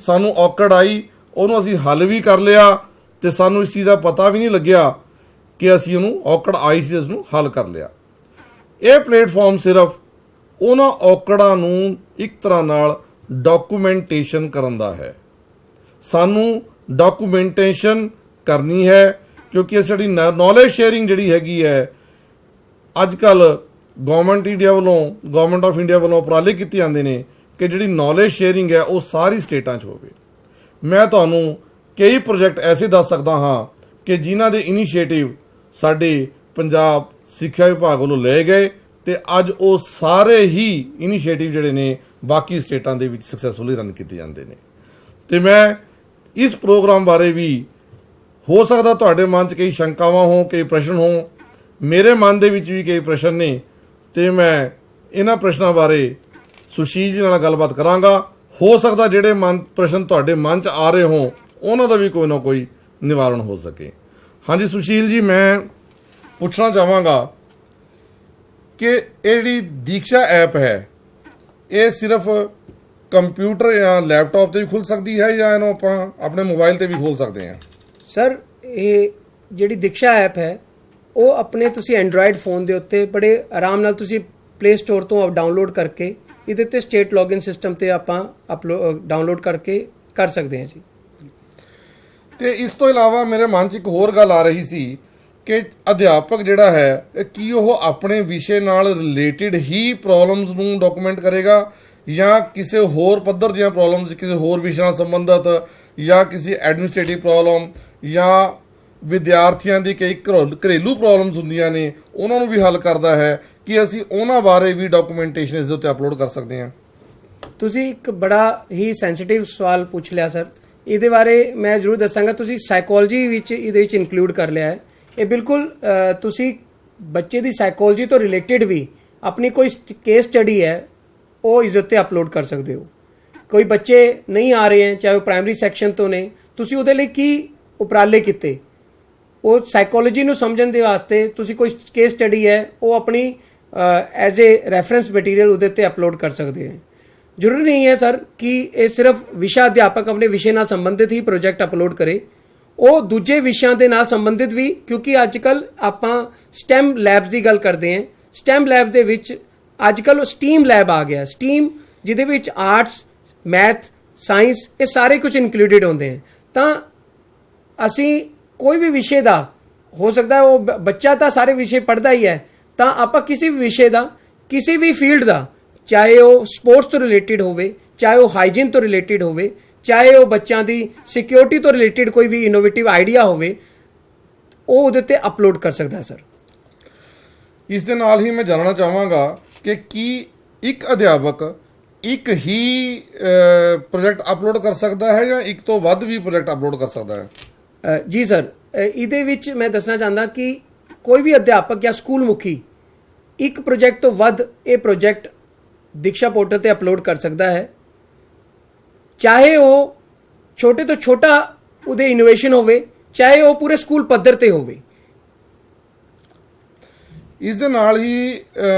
ਸਾਨੂੰ ਔਕੜ ਆਈ, ਉਹਨੂੰ ਅਸੀਂ ਹੱਲ ਵੀ ਕਰ ਲਿਆ, ਤੇ ਸਾਨੂੰ ਇਸ ਚੀਜ਼ ਦਾ ਪਤਾ ਵੀ ਨਹੀਂ ਲੱਗਿਆ ਕਿ ਅਸੀਂ ਉਹਨੂੰ ਔਕੜ ਆਈ ਸੀ, ਉਸਨੂੰ ਹੱਲ ਕਰ ਲਿਆ। ਇਹ ਪਲੇਟਫਾਰਮ ਸਿਰਫ ਉਹਨਾਂ ਔਕੜਾਂ ਨੂੰ ਇੱਕ ਤਰ੍ਹਾਂ ਨਾਲ ਡਾਕੂਮੈਂਟੇਸ਼ਨ ਕਰਨ ਦਾ ਹੈ। ਸਾਨੂੰ ਡਾਕੂਮੈਂਟੇਸ਼ਨ ਕਰਨੀ ਹੈ ਕਿਉਂਕਿ ਸਾਡੀ ਨੌਲੇਜ ਸ਼ੇਅਰਿੰਗ ਜਿਹੜੀ ਹੈਗੀ ਹੈ, ਅੱਜ ਕੱਲ੍ਹ ਗਵਰਨਮੈਂਟ ਆਫ ਇੰਡੀਆ ਵੱਲੋਂ ਉਪਰਾਲੇ ਕੀਤੇ ਜਾਂਦੇ ਨੇ ਕਿ ਜਿਹੜੀ ਨੌਲੇਜ ਸ਼ੇਅਰਿੰਗ ਹੈ ਉਹ ਸਾਰੀ ਸਟੇਟਾਂ 'ਚ ਹੋਵੇ। ਮੈਂ ਤੁਹਾਨੂੰ ਕਈ ਪ੍ਰੋਜੈਕਟ ਐਸੇ ਦੱਸ ਸਕਦਾ ਹਾਂ ਕਿ ਜਿਨ੍ਹਾਂ ਦੇ ਇਨੀਸ਼ੀਏਟਿਵ ਸਾਡੇ ਪੰਜਾਬ ਸਿੱਖਿਆ ਵਿਭਾਗ ਵੱਲੋਂ ਲਏ ਗਏ, ਤੇ ਅੱਜ ਉਹ ਸਾਰੇ ਹੀ ਇਨੀਸ਼ੀਏਟਿਵ ਜਿਹੜੇ ਨੇ ਬਾਕੀ ਸਟੇਟਾਂ ਦੇ ਵਿੱਚ ਸਕਸੈਸਫੁਲੀ ਰਨ ਕੀਤੇ ਜਾਂਦੇ ਨੇ। ਤੇ ਮੈਂ ਇਸ ਪ੍ਰੋਗਰਾਮ ਬਾਰੇ ਵੀ ਹੋ ਸਕਦਾ ਤੁਹਾਡੇ ਮਨ 'ਚ ਕਈ ਸ਼ੰਕਾਵਾਂ ਹੋ, ਕਈ ਪ੍ਰਸ਼ਨ ਹੋ, ਮੇਰੇ ਮਨ ਦੇ ਵਿੱਚ ਵੀ ਕਈ ਪ੍ਰਸ਼ਨ ਨੇ, ਤੇ ਮੈਂ ਇਹਨਾਂ ਪ੍ਰਸ਼ਨਾਂ ਬਾਰੇ ਸੁਸ਼ੀਲ ਜੀ ਨਾਲ ਗੱਲਬਾਤ ਕਰਾਂਗਾ। ਹੋ ਸਕਦਾ ਜਿਹੜੇ ਪ੍ਰਸ਼ਨ ਤੁਹਾਡੇ ਮਨ 'ਚ ਆ ਰਹੇ ਹੋ ਉਹਨਾਂ ਦਾ ਵੀ ਕੋਈ ਨਾ ਕੋਈ ਨਿਵਾਰਨ ਹੋ ਸਕੇ। ਹਾਂਜੀ ਸੁਸ਼ੀਲ ਜੀ, ਮੈਂ ਪੁੱਛਣਾ ਚਾਹਾਂਗਾ ਕਿ ਇਹ ਜਿਹੜੀ ਦੀਕਸ਼ਾ ਐਪ ਹੈ ਇਹ ਸਿਰਫ ਕੰਪਿਊਟਰ ਜਾਂ ਲੈਪਟਾਪ ਤੇ ਵੀ ਖੁੱਲ ਸਕਦੀ ਹੈ ਜਾਂ ਇਹਨੂੰ ਆਪਾਂ ਆਪਣੇ ਮੋਬਾਈਲ ਤੇ ਵੀ ਖੋਲ ਸਕਦੇ ਹਾਂ? ਸਰ, ਇਹ ਜਿਹੜੀ ਦੀਕਸ਼ਾ ਐਪ ਹੈ ਉਹ ਆਪਣੇ ਤੁਸੀਂ ਐਂਡਰਾਇਡ ਫੋਨ ਦੇ ਉੱਤੇ ਬੜੇ ਆਰਾਮ ਨਾਲ ਤੁਸੀਂ ਪਲੇ ਸਟੋਰ ਤੋਂ ਡਾਊਨਲੋਡ ਕਰਕੇ ਇਹਦੇ ਤੇ ਸਟੇਟ ਲੌਗਇਨ ਸਿਸਟਮ ਤੇ ਆਪਾਂ ਡਾਊਨਲੋਡ ਕਰਕੇ ਕਰ ਸਕਦੇ ਹਾਂ ਜੀ। ਤੇ ਇਸ ਤੋਂ ਇਲਾਵਾ ਮੇਰੇ ਮਨ 'ਚ ਇੱਕ ਹੋਰ ਗੱਲ ਆ ਰਹੀ ਸੀ ਕਿ ਅਧਿਆਪਕ ਜਿਹੜਾ ਹੈ ਕੀ ਉਹ ਆਪਣੇ ਵਿਸ਼ੇ ਨਾਲ ਰਿਲੇਟਿਡ ਹੀ ਪ੍ਰੋਬਲਮਸ ਨੂੰ ਡਾਕੂਮੈਂਟ ਕਰੇਗਾ ਜਾਂ ਕਿਸੇ ਹੋਰ ਪੱਧਰ ਦੀਆਂ ਪ੍ਰੋਬਲਮਸ, ਕਿਸੇ ਹੋਰ ਵਿਸ਼ੇ ਨਾਲ ਸੰਬੰਧਿਤ, ਜਾਂ ਕਿਸੇ ਐਡਮਿਨਿਸਟ੍ਰੇਟਿਵ ਪ੍ਰੋਬਲਮ, ਜਾਂ ਵਿਦਿਆਰਥੀਆਂ ਦੀ ਕਈ ਘਰੇਲੂ ਪ੍ਰੋਬਲਮਸ ਹੁੰਦੀਆਂ ਨੇ ਉਹਨਾਂ ਨੂੰ ਵੀ ਹੱਲ ਕਰਦਾ ਹੈ, ਕਿ ਅਸੀਂ ਉਹਨਾਂ ਬਾਰੇ ਵੀ ਡਾਕੂਮੈਂਟੇਸ਼ਨ ਇਸ ਦੇ ਉੱਤੇ ਅਪਲੋਡ ਕਰ ਸਕਦੇ ਹਾਂ? ਤੁਸੀਂ ਇੱਕ ਬੜਾ ਹੀ ਸੈਂਸਿਟਿਵ ਸਵਾਲ ਪੁੱਛ ਲਿਆ ਸਰ। ਇਹਦੇ ਬਾਰੇ ਮੈਂ ਜ਼ਰੂਰ ਦੱਸਾਂਗਾ। ਤੁਸੀਂ ਸਾਈਕੋਲੋਜੀ ਵਿੱਚ ਇਹਦੇ ਵਿੱਚ ਇਨਕਲੂਡ ਕਰ ਲਿਆ ਹੈ। ਇਹ ਬਿਲਕੁਲ ਤੁਸੀਂ ਬੱਚੇ ਦੀ ਸਾਈਕੋਲੋਜੀ ਤੋਂ ਰਿਲੇਟਿਡ ਵੀ ਆਪਣੀ ਕੋਈ ਕੇਸ ਸਟੱਡੀ ਹੈ ਉਹ ਇਸ ਉੱਤੇ ਅਪਲੋਡ ਕਰ ਸਕਦੇ ਹੋ। ਕੋਈ ਬੱਚੇ ਨਹੀਂ ਆ ਰਹੇ ਹੈ, ਚਾਹੇ ਉਹ ਪ੍ਰਾਇਮਰੀ ਸੈਕਸ਼ਨ ਤੋਂ ਨੇ, ਤੁਸੀਂ ਉਹਦੇ ਲਈ ਕੀ ਉਪਰਾਲੇ ਕੀਤੇ, ਉਹ ਸਾਈਕੋਲੋਜੀ ਨੂੰ ਸਮਝਣ ਦੇ ਵਾਸਤੇ ਤੁਸੀਂ ਕੋਈ ਕੇਸ ਸਟੱਡੀ ਹੈ ਉਹ ਆਪਣੀ ਐਜ਼ ਏ ਰੈਫਰੈਂਸ ਮਟੀਰੀਅਲ ਉਹਦੇ ਉੱਤੇ ਅਪਲੋਡ ਕਰ ਸਕਦੇ ਹੋ। ਜ਼ਰੂਰੀ ਨਹੀਂ ਹੈ ਸਰ ਕਿ ਇਹ ਸਿਰਫ ਵਿਸ਼ਾ ਅਧਿਆਪਕ ਆਪਣੇ ਵਿਸ਼ੇ ਨਾਲ ਸੰਬੰਧਿਤ ਹੀ ਪ੍ਰੋਜੈਕਟ ਅਪਲੋਡ ਕਰੇ, ਉਹ ਦੂਜੇ ਵਿਸ਼ਿਆਂ ਦੇ ਨਾਲ ਸੰਬੰਧਿਤ ਵੀ, ਕਿਉਂਕਿ ਅੱਜ ਕੱਲ੍ਹ ਆਪਾਂ ਸਟੈਮ ਲੈਬਸ ਦੀ ਗੱਲ ਕਰਦੇ ਹਾਂ। ਸਟੈਮ ਲੈਬ ਦੇ ਵਿੱਚ ਅੱਜ ਕੱਲ੍ਹ ਸਟੀਮ ਲੈਬ ਆ ਗਿਆ, ਸਟੀਮ ਜਿਹਦੇ ਵਿੱਚ ਆਰਟਸ, ਮੈਥ, ਸਾਇੰਸ ਇਹ ਸਾਰੇ ਕੁਝ ਇਨਕਲੂਡਿਡ ਹੁੰਦੇ ਹਨ। ਤਾਂ ਅਸੀਂ ਕੋਈ ਵੀ ਵਿਸ਼ੇ ਦਾ ਹੋ ਸਕਦਾ ਉਹ ਬੱਚਾ ਤਾਂ ਸਾਰੇ ਵਿਸ਼ੇ ਪੜ੍ਹਦਾ ਹੀ ਹੈ, ਤਾਂ ਆਪਾਂ ਕਿਸੇ ਵੀ ਵਿਸ਼ੇ ਦਾ, ਕਿਸੇ ਵੀ ਫੀਲਡ ਦਾ, ਚਾਹੇ ਉਹ ਸਪੋਰਟਸ ਤੋਂ ਰਿਲੇਟਡ ਹੋਵੇ, ਚਾਹੇ ਉਹ ਹਾਈਜੀਨ ਤੋਂ ਰਿਲੇਟਡ ਹੋਵੇ, ਚਾਹੇ ਉਹ ਬੱਚਿਆਂ ਦੀ ਸਿਕਿਉਰਿਟੀ ਤੋਂ ਰਿਲੇਟਡ ਕੋਈ ਵੀ ਇਨੋਵੇਟਿਵ ਆਈਡੀਆ ਹੋਵੇ, ਉਹ ਉਹਦੇ ਤੇ ਅਪਲੋਡ ਕਰ ਸਕਦਾ ਹੈ ਸਰ। ਇਸ ਦੇ ਨਾਲ ਹੀ ਮੈਂ ਜਾਣਨਾ ਚਾਹਾਂਗਾ ਕਿ ਕੀ ਇੱਕ ਅਧਿਆਪਕ ਇੱਕ ਹੀ ਪ੍ਰੋਜੈਕਟ ਅਪਲੋਡ ਕਰ ਸਕਦਾ ਹੈ ਜਾਂ ਇੱਕ ਤੋਂ ਵੱਧ ਵੀ ਪ੍ਰੋਜੈਕਟ ਅਪਲੋਡ ਕਰ ਸਕਦਾ ਹੈ? ਜੀ ਸਰ, ਇਹਦੇ ਵਿੱਚ ਮੈਂ ਦੱਸਣਾ ਚਾਹੁੰਦਾ ਕਿ ਕੋਈ ਵੀ ਅਧਿਆਪਕ ਜਾਂ ਸਕੂਲ ਮੁਖੀ ਇੱਕ ਪ੍ਰੋਜੈਕਟ ਤੋਂ ਵੱਧ ਇਹ ਪ੍ਰੋਜੈਕਟ ਦੀਕਸ਼ਾ ਪੋਰਟਲ ਤੇ ਅਪਲੋਡ ਕਰ ਸਕਦਾ ਹੈ, ਚਾਹੇ ਉਹ ਛੋਟੇ ਤੋਂ ਛੋਟਾ ਉਹਦੇ ਇਨੋਵੇਸ਼ਨ ਹੋਵੇ, ਚਾਹੇ ਉਹ ਪੂਰੇ ਸਕੂਲ ਪੱਧਰ ਤੇ ਹੋਵੇ। ਇਸ ਦੇ ਨਾਲ ਹੀ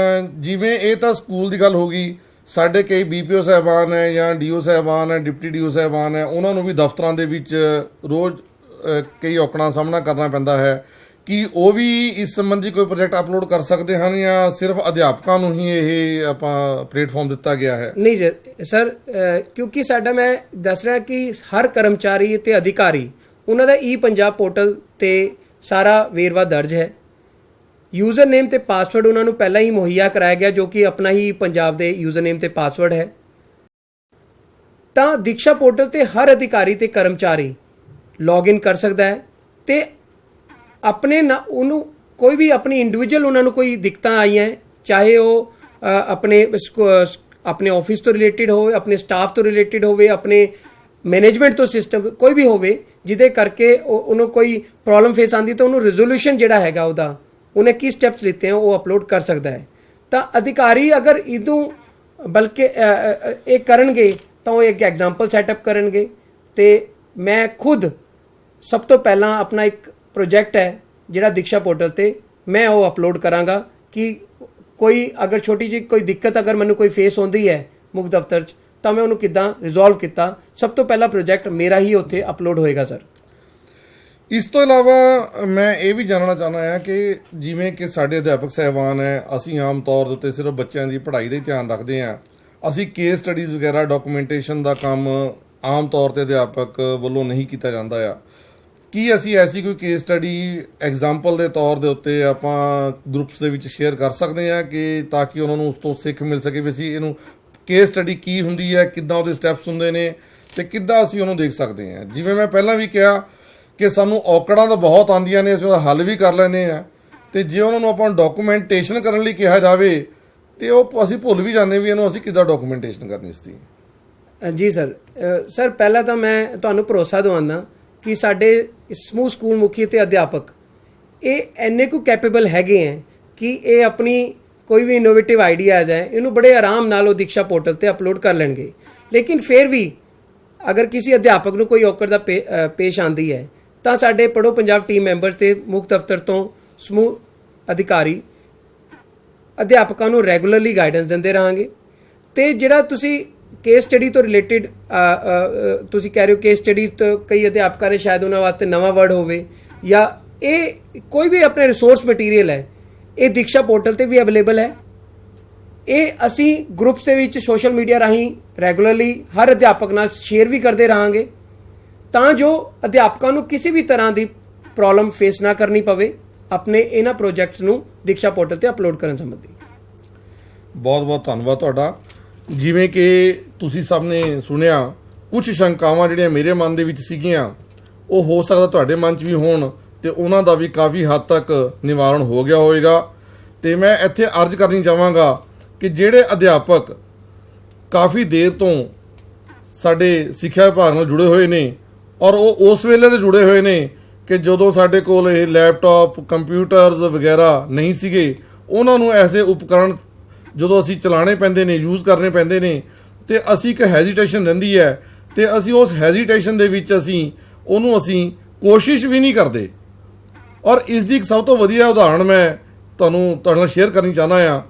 ਜਿਵੇਂ ਇਹ ਤਾਂ ਸਕੂਲ ਦੀ ਗੱਲ ਹੋ ਗਈ, ਸਾਡੇ ਕਈ BPO ਸਾਹਿਬਾਨ ਹੈ ਜਾਂ DO ਸਾਹਿਬਾਨ ਹੈ, ਡਿਪਟੀ DO ਸਾਹਿਬਾਨ ਹੈ, ਉਹਨਾਂ ਨੂੰ ਵੀ ਦਫ਼ਤਰਾਂ ਦੇ ਵਿੱਚ ਰੋਜ਼ ਕਈ ਔਕੜਾਂ ਦਾ ਸਾਹਮਣਾ ਕਰਨਾ ਪੈਂਦਾ ਹੈ। ਕਿ ਉਹ ਵੀ ਇਸ ਸੰਬੰਧੀ ਕੋਈ ਪ੍ਰੋਜੈਕਟ ਅਪਲੋਡ ਕਰ ਸਕਦੇ ਹਨ ਜਾਂ ਸਿਰਫ ਅਧਿਆਪਕਾਂ ਨੂੰ ਹੀ ਇਹ ਆਪਾਂ ਪਲੇਟਫਾਰਮ ਦਿੱਤਾ ਗਿਆ ਹੈ? ਨਹੀਂ ਸਰ, ਕਿਉਂਕਿ ਸਾਡਾ, ਮੈਂ ਦੱਸ ਰਿਹਾ ਕਿ ਹਰ ਕਰਮਚਾਰੀ ਤੇ ਅਧਿਕਾਰੀ, ਉਹਨਾਂ ਦਾ ਪੰਜਾਬ ਪੋਰਟਲ ਤੇ ਸਾਰਾ ਵੇਰਵਾ ਦਰਜ ਹੈ। ਯੂਜ਼ਰ ਨੇਮ ਤੇ ਪਾਸਵਰਡ ਉਹਨਾਂ ਨੂੰ ਪਹਿਲਾਂ ਹੀ ਮੁਹੱਈਆ ਕਰਾਇਆ ਗਿਆ, ਜੋ ਕਿ ਆਪਣਾ ਹੀ ਪੰਜਾਬ ਦੇ ਯੂਜ਼ਰ ਨੇਮ ਤੇ ਪਾਸਵਰਡ ਹੈ। ਤਾਂ ਦੀਕਸ਼ਾ ਪੋਰਟਲ ਤੇ ਹਰ ਅਧਿਕਾਰੀ ਤੇ ਕਰਮਚਾਰੀ ਲੌਗਇਨ ਕਰ ਸਕਦਾ ਹੈ ਤੇ ਆਪਣੇ ਉਹਨੂੰ ਕੋਈ ਵੀ ਆਪਣੀ ਇੰਡੀਵਿਜੂਅਲ ਉਹਨਾਂ ਨੂੰ ਕੋਈ ਦਿੱਕਤਾਂ ਆਈਆਂ, ਚਾਹੇ ਉਹ ਆਪਣੇ ਆਫਿਸ ਤੋਂ ਰਿਲੇਟਡ ਹੋਵੇ, ਆਪਣੇ ਸਟਾਫ ਤੋਂ ਰਿਲੇਟਡ ਹੋਵੇ, ਆਪਣੇ ਮੈਨੇਜਮੈਂਟ ਤੋਂ ਸਿਸਟਮ ਕੋਈ ਵੀ ਹੋਵੇ, ਜਿਹਦੇ ਕਰਕੇ ਉਹਨੂੰ ਕੋਈ ਪ੍ਰੋਬਲਮ ਫੇਸ ਆਉਂਦੀ, ਤਾਂ ਉਹਨੂੰ ਰੈਜ਼ੋਲੂਸ਼ਨ ਜਿਹੜਾ ਹੈਗਾ ਉਹਦਾ, ਉਹਨੇ ਕੀ ਸਟੈਪਸ ਲਿੱਤੇ ਹੈ, ਉਹ ਅਪਲੋਡ ਕਰ ਸਕਦਾ ਹੈ। ਤਾਂ ਅਧਿਕਾਰੀ ਅਗਰ ਇਹਨੂੰ ਬਲਕਿ ਇਹ ਕਰਨਗੇ ਤਾਂ ਉਹ ਇੱਕ ਐਗਜ਼ਾਮਪਲ ਸੈਟਅਪ ਕਰਨਗੇ। ਤੇ ਮੈਂ ਖੁਦ ਸਭ ਤੋਂ ਪਹਿਲਾਂ ਆਪਣਾ ਇੱਕ ਪ੍ਰੋਜੈਕਟ ਹੈ ਜਿਹੜਾ ਦੀਕਸ਼ਾ ਪੋਰਟਲ ਤੇ ਮੈਂ ਉਹ ਅਪਲੋਡ ਕਰਾਂਗਾ ਕਿ ਕੋਈ ਅਗਰ ਛੋਟੀ ਜਿਹੀ ਕੋਈ ਦਿੱਕਤ ਅਗਰ ਮੈਨੂੰ ਕੋਈ ਫੇਸ ਹੁੰਦੀ ਹੈ ਮੁੱਖ ਦਫ਼ਤਰ 'ਚ, ਤਾਂ ਮੈਂ ਉਹਨੂੰ ਕਿੱਦਾਂ ਰਿਜ਼ੋਲਵ ਕੀਤਾ, ਸਭ ਤੋਂ ਪਹਿਲਾ ਪ੍ਰੋਜੈਕਟ ਮੇਰਾ ਹੀ ਉੱਥੇ ਅਪਲੋਡ ਹੋਏਗਾ ਸਰ। ਇਸ ਤੋਂ ਇਲਾਵਾ ਮੈਂ ਇਹ ਵੀ ਜਾਣਨਾ ਚਾਹੁੰਦਾ ਹਾਂ ਕਿ ਜਿਵੇਂ ਕਿ ਸਾਡੇ ਅਧਿਆਪਕ ਸਾਹਿਬਾਨ ਹੈ, ਅਸੀਂ ਆਮ ਤੌਰ ਦੇ ਉੱਤੇ ਸਿਰਫ ਬੱਚਿਆਂ ਦੀ ਪੜ੍ਹਾਈ ਦਾ ਹੀ ਧਿਆਨ ਰੱਖਦੇ ਹਾਂ। ਅਸੀਂ ਕੇਸ ਸਟੱਡੀਜ਼ ਵਗੈਰਾ, ਡਾਕੂਮੈਂਟੇਸ਼ਨ ਦਾ ਕੰਮ ਆਮ ਤੌਰ ਤੇ ਅਧਿਆਪਕ ਵੱਲੋਂ ਨਹੀਂ ਕੀਤਾ ਜਾਂਦਾ ਆ। ਕੀ ਅਸੀਂ ਐਸੀ ਕੋਈ ਕੇਸ ਸਟੱਡੀ ਐਗਜ਼ਾਮਪਲ ਦੇ ਤੌਰ ਦੇ ਉੱਤੇ ਆਪਾਂ ਗਰੁੱਪਸ ਦੇ ਵਿੱਚ ਸ਼ੇਅਰ ਕਰ ਸਕਦੇ ਹਾਂ ਕਿ ਤਾਂ ਕਿ ਉਹਨਾਂ ਨੂੰ ਉਸ ਤੋਂ ਸਿੱਖ ਮਿਲ ਸਕੇ ਵੀ ਅਸੀਂ ਇਹਨੂੰ ਕੇਸ ਸਟੱਡੀ ਕੀ ਹੁੰਦੀ ਹੈ, ਕਿੱਦਾਂ ਉਹਦੇ ਸਟੈਪਸ ਹੁੰਦੇ ਨੇ ਤੇ ਕਿੱਦਾਂ ਅਸੀਂ ਉਹਨੂੰ ਦੇਖ ਸਕਦੇ ਹਾਂ? ਜਿਵੇਂ ਮੈਂ ਪਹਿਲਾਂ ਵੀ ਕਿਹਾ ਕਿ ਸਾਨੂੰ ਔਕੜਾਂ ਤਾਂ ਬਹੁਤ ਆਉਂਦੀਆਂ ਨੇ, ਅਸੀਂ ਉਹਦਾ ਹੱਲ ਵੀ ਕਰ ਲੈਂਦੇ ਹਾਂ, ਤੇ ਜੇ ਉਹਨਾਂ ਨੂੰ ਆਪਾਂ ਡਾਕੂਮੈਂਟੇਸ਼ਨ ਕਰਨ ਲਈ ਕਿਹਾ ਜਾਵੇ ਤੇ ਉਹ ਅਸੀਂ ਭੁੱਲ ਵੀ ਜਾਂਦੇ ਵੀ ਇਹਨੂੰ ਅਸੀਂ ਕਿੱਦਾਂ ਡਾਕੂਮੈਂਟੇਸ਼ਨ ਕਰਨੀ ਇਸ ਦੀ। ਜੀ ਸਰ, ਪਹਿਲਾਂ ਤਾਂ ਮੈਂ ਤੁਹਾਨੂੰ ਭਰੋਸਾ ਦਿਵਾਉਂਦਾ ਕਿ ਸਾਡੇ ਸਮੂਹ ਸਕੂਲ ਮੁਖੀ ਤੇ ਅਧਿਆਪਕ ਇਹ ਇੰਨੇ ਕੁ ਕੈਪੇਬਲ ਹੈਗੇ ਹੈ ਕਿ ਇਹ ਆਪਣੀ ਕੋਈ ਵੀ ਇਨੋਵੇਟਿਵ ਆਈਡੀਆ ਆ ਜਾਏ, ਇਹਨੂੰ ਬੜੇ ਆਰਾਮ ਨਾਲ ਉਹ ਦੀਕਸ਼ਾ ਪੋਰਟਲ ਤੇ ਅਪਲੋਡ ਕਰ ਲੈਣਗੇ। ਲੇਕਿਨ ਫਿਰ ਵੀ ਅਗਰ ਕਿਸੇ ਅਧਿਆਪਕ ਨੂੰ ਕੋਈ ਔਕੜ ਦਾ ਪੇਸ਼ ਆਉਂਦੀ ਹੈ ਤਾਂ ਸਾਡੇ ਪੜ੍ਹੋ ਪੰਜਾਬ ਟੀਮ ਮੈਂਬਰਸ ਤੇ ਮੁੱਖ ਦਫ਼ਤਰ ਤੋਂ ਸਮੂਹ ਅਧਿਕਾਰੀ ਅਧਿਆਪਕਾਂ ਨੂੰ ਰੈਗੂਲਰਲੀ ਗਾਈਡੈਂਸ ਦਿੰਦੇ ਰਹਾਂਗੇ। ਤੇ ਜਿਹੜਾ ਤੁਸੀਂ ਕੇਸ ਸਟੱਡੀ ਤੋਂ ਰਿਲੇਟਡ ਤੁਸੀਂ ਕਹਿ ਰਹੇ ਹੋ, ਕੇਸ ਸਟੱਡੀਜ਼ ਤੋਂ ਕਈ ਅਧਿਆਪਕਾਂ ਨੇ ਸ਼ਾਇਦ ਉਹਨਾਂ ਵਾਸਤੇ ਨਵਾਂ ਵਰਡ ਹੋਵੇ, ਜਾਂ ਇਹ ਕੋਈ ਵੀ ਆਪਣੇ ਰਿਸੋਰਸ ਮਟੀਰੀਅਲ ਹੈ, ਇਹ ਦੀਕਸ਼ਾ ਪੋਰਟਲ ਤੇ ਵੀ ਅਵੇਲੇਬਲ ਹੈ। ਇਹ ਅਸੀਂ ਗਰੁੱਪਸ ਦੇ ਵਿੱਚ ਸੋਸ਼ਲ ਮੀਡੀਆ ਰਾਹੀਂ ਰੈਗੂਲਰਲੀ ਹਰ ਅਧਿਆਪਕ ਨਾਲ ਸ਼ੇਅਰ ਵੀ ਕਰਦੇ ਰਹਾਂਗੇ, ਤਾਂ ਜੋ ਅਧਿਆਪਕਾਂ ਨੂੰ ਕਿਸੇ ਵੀ ਤਰ੍ਹਾਂ ਦੀ ਪ੍ਰੋਬਲਮ ਫੇਸ ਨਾ ਕਰਨੀ ਪਵੇ ਆਪਣੇ ਇਹਨਾਂ ਪ੍ਰੋਜੈਕਟਸ ਨੂੰ ਦੀਕਸ਼ਾ ਪੋਰਟਲ ਤੇ ਅਪਲੋਡ ਕਰਨ ਸੰਬੰਧੀ। ਬਹੁਤ ਬਹੁਤ ਧੰਨਵਾਦ ਤੁਹਾਡਾ। ਜਿਵੇਂ ਕਿ ਤੁਸੀਂ ਸਭ ਨੇ ਸੁਣਿਆ, ਕੁਝ ਸ਼ੰਕਾਵਾਂ ਜਿਹੜੀਆਂ ਮੇਰੇ ਮਨ ਦੇ ਵਿੱਚ ਸੀਗੀਆਂ ਉਹ ਹੋ ਸਕਦਾ ਤੁਹਾਡੇ ਮਨ 'ਚ ਵੀ ਹੋਣ ਤੇ ਉਹਨਾਂ ਦਾ ਵੀ ਕਾਫੀ ਹੱਦ ਤੱਕ ਨਿਵਾਰਨ ਹੋ ਗਿਆ ਹੋਵੇਗਾ। ਤੇ ਮੈਂ ਇੱਥੇ ਅਰਜ਼ ਕਰਨੀ ਚਾਹਾਂਗਾ ਕਿ ਜਿਹੜੇ ਅਧਿਆਪਕ ਕਾਫੀ ਦੇਰ ਤੋਂ ਸਾਡੇ ਸਿੱਖਿਆ ਵਿਭਾਗ ਨਾਲ ਜੁੜੇ ਹੋਏ ਨੇ ਔਰ ਉਹ ਉਸ ਵੇਲੇ ਦੇ ਜੁੜੇ ਹੋਏ ਨੇ ਕਿ ਜਦੋਂ ਸਾਡੇ ਕੋਲ ਇਹ ਲੈਪਟਾਪ, ਕੰਪਿਊਟਰਸ ਵਗੈਰਾ ਨਹੀਂ ਸੀਗੇ, ਉਹਨਾਂ ਨੂੰ ਐਸੇ ਉਪਕਰਨ ਜਦੋਂ ਅਸੀਂ ਚਲਾਉਣੇ ਪੈਂਦੇ ਨੇ, ਯੂਜ਼ ਕਰਨੇ ਪੈਂਦੇ ਨੇ, ਤੇ ਅਸੀਂ ਇੱਕ ਹੈਜ਼ੀਟੇਸ਼ਨ ਰਹਿੰਦੀ ਹੈ ਤੇ ਅਸੀਂ ਉਸ ਹੈਜ਼ੀਟੇਸ਼ਨ ਦੇ ਵਿੱਚ ਅਸੀਂ ਕੋਸ਼ਿਸ਼ ਵੀ ਨਹੀਂ ਕਰਦੇ। ਔਰ ਇਸ ਦੀ ਇੱਕ ਸਭ ਤੋਂ ਵਧੀਆ ਉਦਾਹਰਣ ਮੈਂ ਤੁਹਾਡੇ ਨਾਲ ਸ਼ੇਅਰ ਕਰਨੀ ਚਾਹੁੰਦਾ ਹਾਂ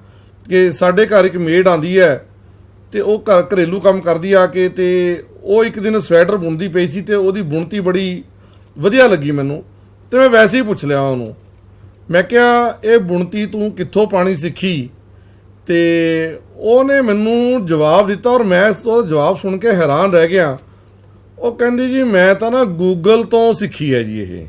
ਕਿ ਸਾਡੇ ਘਰ ਇੱਕ ਮੇਡ ਆਉਂਦੀ ਹੈ ਤੇ ਉਹ ਘਰੇਲੂ ਕੰਮ ਕਰਦੀ ਆ ਕੇ, ਤੇ ਉਹ ਇੱਕ ਦਿਨ ਸਵੈਟਰ ਬੁਣਦੀ ਪਈ ਸੀ ਤੇ ਉਹਦੀ ਬੁਣਤੀ ਬੜੀ ਵਧੀਆ ਲੱਗੀ ਮੈਨੂੰ, ਤੇ ਮੈਂ ਵੈਸੇ ਹੀ ਪੁੱਛ ਲਿਆ ਉਹਨੂੰ, ਮੈਂ ਕਿਹਾ ਇਹ ਬੁਣਤੀ ਤੂੰ ਕਿੱਥੋਂ ਪਾਣੀ ਸਿੱਖੀ? ਤੇ ਉਹਨੇ ਮੈਨੂੰ ਜਵਾਬ ਦਿੱਤਾ ਔਰ ਮੈਂ ਇਸ ਤੋਂ ਜਵਾਬ ਸੁਣ ਕੇ ਹੈਰਾਨ ਰਹਿ ਗਿਆ। ਉਹ ਕਹਿੰਦੀ ਜੀ ਮੈਂ ਤਾਂ ਨਾ ਗੂਗਲ ਤੋਂ ਸਿੱਖੀ ਹੈ ਜੀ ਇਹ।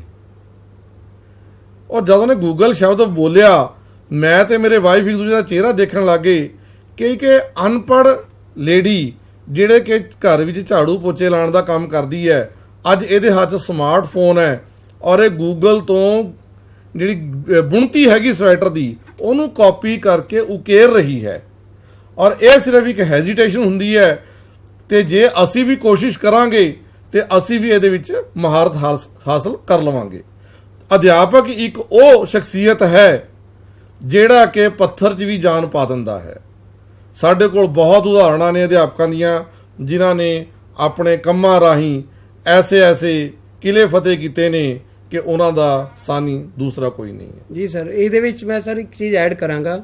ਔਰ ਜਦੋਂ ਉਹਨੇ ਗੂਗਲ ਸ਼ਬਦ ਬੋਲਿਆ, ਮੈਂ ਤੇ ਮੇਰੇ ਵਾਈਫ ਇੱਕ ਦੂਜੇ ਦਾ ਚਿਹਰਾ ਦੇਖਣ ਲੱਗੇ ਕਿ ਅਨਪੜ੍ਹ ਲੇਡੀ ਜਿਹੜੇ ਕਿ ਘਰ ਵਿੱਚ ਝਾੜੂ ਪੋਚੇ ਲਾਉਣ ਦਾ ਕੰਮ ਕਰਦੀ ਹੈ, ਅੱਜ ਇਹਦੇ ਹੱਥ 'ਚ ਸਮਾਰਟਫੋਨ ਹੈ ਔਰ ਇਹ ਗੂਗਲ ਤੋਂ ਜਿਹੜੀ ਬੁਣਤੀ ਹੈਗੀ ਸਵੈਟਰ ਦੀ ਉਹਨੂੰ ਕਾਪੀ ਕਰਕੇ ਉਕੇਰ ਰਹੀ ਹੈ। ਔਰ ਇਹ ਸਿਰਫ ਇੱਕ ਹੈਜ਼ੀਟੇਸ਼ਨ ਹੁੰਦੀ ਹੈ, ਤੇ ਜੇ ਅਸੀਂ ਵੀ ਕੋਸ਼ਿਸ਼ ਕਰਾਂਗੇ ਤੇ ਅਸੀਂ ਵੀ ਇਹਦੇ ਵਿੱਚ ਮਹਾਰਤ ਹਾਸਲ ਕਰ ਲਵਾਂਗੇ। ਅਧਿਆਪਕ ਇੱਕ ਉਹ ਸ਼ਖਸੀਅਤ ਹੈ ਜਿਹੜਾ ਕਿ ਪੱਥਰ 'ਚ ਵੀ ਜਾਨ ਪਾ ਦਿੰਦਾ ਹੈ। ਸਾਡੇ ਕੋਲ ਬਹੁਤ ਉਦਾਹਰਣਾਂ ਨੇ ਅਧਿਆਪਕਾਂ ਦੀਆਂ ਜਿਨ੍ਹਾਂ ਨੇ ਆਪਣੇ ਕੰਮਾਂ ਰਾਹੀਂ ਐਸੇ ਕਿਲੇ ਫਤਿਹ ਕੀਤੇ ਨੇ ਕਿ ਉਹਨਾਂ ਦਾ ਸਾਨੀ ਦੂਸਰਾ ਕੋਈ ਨਹੀਂ ਹੈ। ਜੀ ਸਰ, ਇਹਦੇ ਵਿੱਚ ਮੈਂ ਸਰ ਇੱਕ ਚੀਜ਼ ਐਡ ਕਰਾਂਗਾ